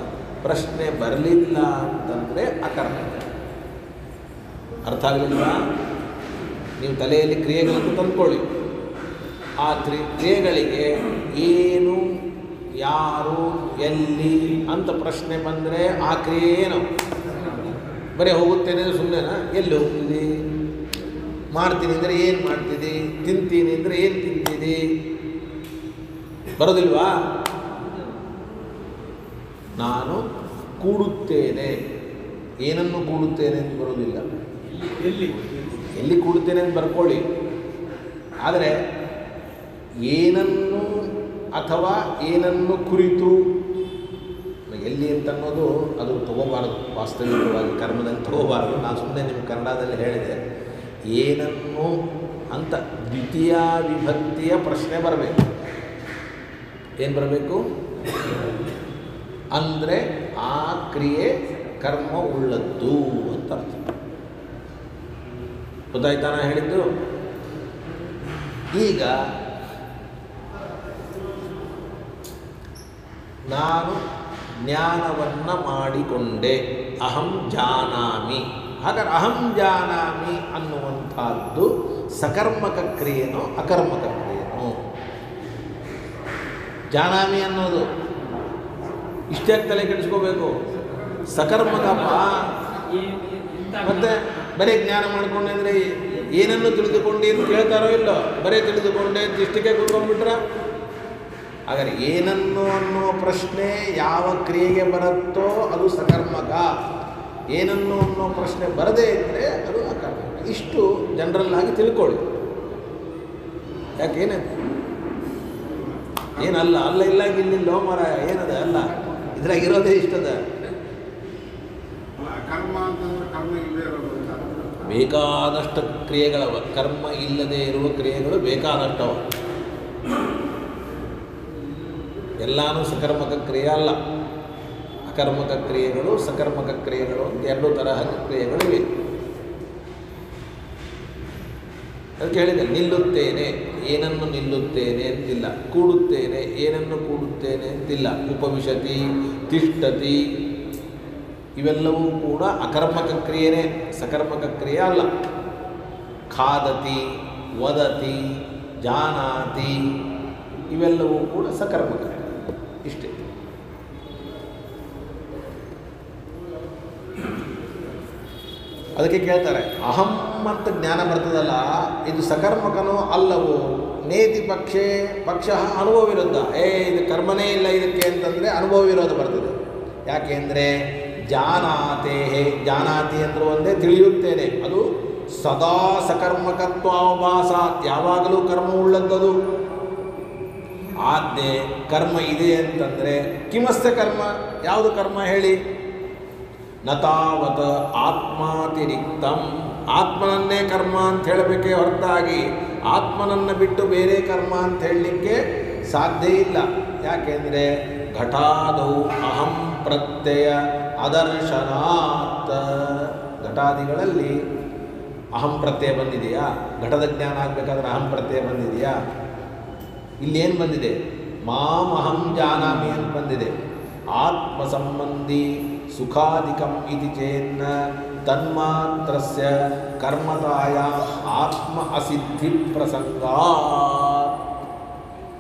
ಪ್ರಶ್ನೆ ಬರಲಿಲ್ಲ ಅಂತಂದರೆ ಅಕರ್ಮಕ. ಅರ್ಥ ಆಗಲಿಲ್ಲ? ನೀವು ತಲೆಯಲ್ಲಿ ಕ್ರಿಯೆಗಳನ್ನು ತಂದ್ಕೊಳ್ಳಿ. ಆ ಕ್ರಿಯೆಗಳಿಗೆ ಏನು, ಯಾರು, ಎಲ್ಲಿ ಅಂತ ಪ್ರಶ್ನೆ ಬಂದರೆ ಆ ಕ್ರಿಯೆ ಏನು? ಬರೀ ಹೋಗುತ್ತೇನೆ ಅಂದರೆ ಸುಮ್ಮನೆನಾ? ಎಲ್ಲಿ ಹೋಗ್ತಿದ್ದಿ? ಮಾಡ್ತೀನಿ ಅಂದರೆ ಏನು ಮಾಡ್ತಿದ್ದಿ? ತಿಂತೀನಿ ಅಂದರೆ ಏನು ತಿಂತಿದ್ದಿ? ಬರೋದಿಲ್ವಾ? ನಾನು ಕೂಡುತ್ತೇನೆ, ಏನನ್ನು ಕೂಡುತ್ತೇನೆ ಅಂತ ಬರೋದಿಲ್ಲ. ಎಲ್ಲಿ ಕೂಡುತ್ತೇನೆ ಅಂತ ಬರ್ಕೊಳ್ಳಿ. ಆದರೆ ಏನನ್ನು ಅಥವಾ ಏನನ್ನು ಕುರಿತು, ಎಲ್ಲಿ ಅಂತನ್ನೋದು ಅದು ತಗೋಬಾರದು. ವಾಸ್ತವಿಕವಾಗಿ ಕರ್ಮದಲ್ಲಿ ತಗೋಬಾರದು. ನಾನು ಸುಮ್ಮನೆ ನಿಮ್ಮ ಕನ್ನಡದಲ್ಲಿ ಹೇಳಿದೆ. ಏನನ್ನು ಅಂತ ದ್ವಿತೀಯ ವಿಭಕ್ತಿಯ ಪ್ರಶ್ನೆ ಬರಬೇಕು. ಏನು ಬರಬೇಕು ಅಂದರೆ ಆ ಕ್ರಿಯೆ ಕರ್ಮ ಉಳ್ಳದ್ದು ಅಂತ ಅರ್ಥ. ಗೊತ್ತಾಯ್ತಾ ನಾನು ಹೇಳಿದ್ದು? ಈಗ ನಾನು ಜ್ಞಾನವನ್ನು ಮಾಡಿಕೊಂಡೆ, ಅಹಂ ಜಾನಾಮಿ. ಹಾಗಾದ್ರೆ ಅಹಂ ಜಾನಾಮಿ ಅನ್ನುವಂಥದ್ದು ಸಕರ್ಮಕ ಕ್ರಿಯೆನೋ ಅಕರ್ಮಕ ಕ್ರಿಯೆನೋ? ಜಾನಾಮಿ ಅನ್ನೋದು ಇಷ್ಟೇ ತಲೆ ಕೆಡಿಸ್ಕೋಬೇಕು, ಸಕರ್ಮಕಪ್ಪ. ಮತ್ತೆ ಬರೀ ಜ್ಞಾನ ಮಾಡಿಕೊಂಡೆ ಅಂದರೆ ಏನನ್ನು ತಿಳಿದುಕೊಂಡೆ ಅಂತ ಕೇಳ್ತಾರೋ ಇಲ್ಲೋ? ಬರೀ ತಿಳಿದುಕೊಂಡೆ ಅಂತ ಇಷ್ಟಕ್ಕೆ ಕೂತ್ಕೊಂಡ್ಬಿಟ್ರ? ಹಾಗಾದ್ರೆ ಏನನ್ನು ಅನ್ನುವ ಪ್ರಶ್ನೆ ಯಾವ ಕ್ರಿಯೆಗೆ ಬರುತ್ತೋ ಅದು ಸಕರ್ಮಕ, ಏನನ್ನು ಅನ್ನೋ ಪ್ರಶ್ನೆ ಬರದೇ ಇದ್ದರೆ ಅದು ಅಕರ್ಮಕ. ಇಷ್ಟು ಜನರಲ್ ಆಗಿ ತಿಳ್ಕೊಳ್ಳಿ. ಯಾಕೇನದು ಏನಲ್ಲ, ಅಲ್ಲ ಇಲ್ಲ ಇಲ್ಲಿಲ್ಲೋ ಮರ ಏನದ ಅಲ್ಲ, ಇದ್ರಾಗ ಇರೋದೇ ಇಷ್ಟದ. ಬೇಕಾದಷ್ಟು ಕ್ರಿಯೆಗಳವ, ಕರ್ಮ ಇಲ್ಲದೆ ಇರುವ ಕ್ರಿಯೆಗಳು ಬೇಕಾದಷ್ಟವ. ಎಲ್ಲಾನು ಸಕರ್ಮಕ ಕ್ರಿಯೆ ಅಲ್ಲ. ಅಕರ್ಮಕ ಕ್ರಿಯೆಗಳು ಸಕರ್ಮಕ ಕ್ರಿಯೆಗಳು ಅಂತ ಎರಡು ತರಹದ ಕ್ರಿಯೆಗಳಿವೆ. ಅದಕ್ಕೆ ಹೇಳಿದೆ ನಿಲ್ಲುತ್ತೇನೆ ಏನನ್ನು ನಿಲ್ಲುತ್ತೇನೆ ಅಂತಿಲ್ಲ, ಕೂಡುತ್ತೇನೆ ಏನನ್ನು ಕೂಡುತ್ತೇನೆ ಅಂತಿಲ್ಲ. ಉಪವಿಶತಿ, ತಿಷ್ಠತಿ ಇವೆಲ್ಲವೂ ಕೂಡ ಅಕರ್ಮಕ ಕ್ರಿಯೆನೇ, ಸಕರ್ಮಕ ಕ್ರಿಯೆ ಅಲ್ಲ. ಖಾದತಿ, ವದತಿ, ಜಾನಾತಿ ಇವೆಲ್ಲವೂ ಕೂಡ ಸಕರ್ಮಕ. ಇಷ್ಟೇ. ಅದಕ್ಕೆ ಕೇಳ್ತಾರೆ ಅಹಂ ಅಂತ ಜ್ಞಾನ ಬರ್ತದಲ್ಲ, ಇದು ಸಕರ್ಮಕನೋ ಅಲ್ಲವೋ? ನೇತಿ ಪಕ್ಷೇ ಪಕ್ಷ ಅನುಭವ ವಿರೋಧ. ಇದು ಕರ್ಮನೇ ಇಲ್ಲ ಇದಕ್ಕೆ ಅಂತಂದರೆ ಅನುಭವ ವಿರೋಧ ಬರ್ತದೆ. ಯಾಕೆಂದರೆ ಜಾನಾತಿ ಅಂದ್ರೆ ಒಂದೇ ತಿಳಿಯುತ್ತೇನೆ, ಅದು ಸದಾ ಸಕರ್ಮಕತ್ವಾಭಾಸ, ಯಾವಾಗಲೂ ಕರ್ಮ ಉಳ್ಳದ್ದದು. ಆಜ್ಞೆ ಕರ್ಮ ಇದೆ ಅಂತಂದರೆ ಕಿಮಸ್ಯ ಕರ್ಮ, ಯಾವುದು ಕರ್ಮ ಹೇಳಿ? ನತಾವತ್ ಆತ್ಮಾತಿರಿಕ್ತಂ, ಆತ್ಮನನ್ನೇ ಕರ್ಮ ಅಂತ ಹೇಳಬೇಕೇ ಹೊರತಾಗಿ ಆತ್ಮನನ್ನು ಬಿಟ್ಟು ಬೇರೆ ಕರ್ಮ ಅಂತ ಹೇಳಲಿಕ್ಕೆ ಸಾಧ್ಯ ಇಲ್ಲ. ಯಾಕೆಂದರೆ ಘಟಾದೌ ಅಹಂ ಪ್ರತ್ಯಯ ಅದರ್ಶನಾತ್, ಘಟಾದಿಗಳಲ್ಲಿ ಅಹಂ ಪ್ರತ್ಯಯ ಬಂದಿದೆಯಾ? ಘಟದ ಜ್ಞಾನ ಆಗಬೇಕಾದ್ರೆ ಅಹಂ ಪ್ರತ್ಯಯ ಬಂದಿದೆಯಾ? ಇಲ್ಲೇನು ಬಂದಿದೆ? ಮಾಮಹಂ ಜಾನಾಮಿ ಅಂತ ಬಂದಿದೆ. ಆತ್ಮ ಸಂಬಂಧಿ ಸುಖಾಧಿಕಂ ಇತಿ ಚೇನ್ನ ತನ್ಮಾತ್ರಸ್ಯ ಕರ್ಮತಾಯ ಆತ್ಮ ಅಸಿದ್ಧಿ ಪ್ರಸಂಗ.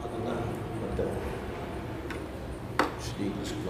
ಅದನ್ನು ಮತ್ತೆ ಶ್ರೀಕೃಷ್ಣ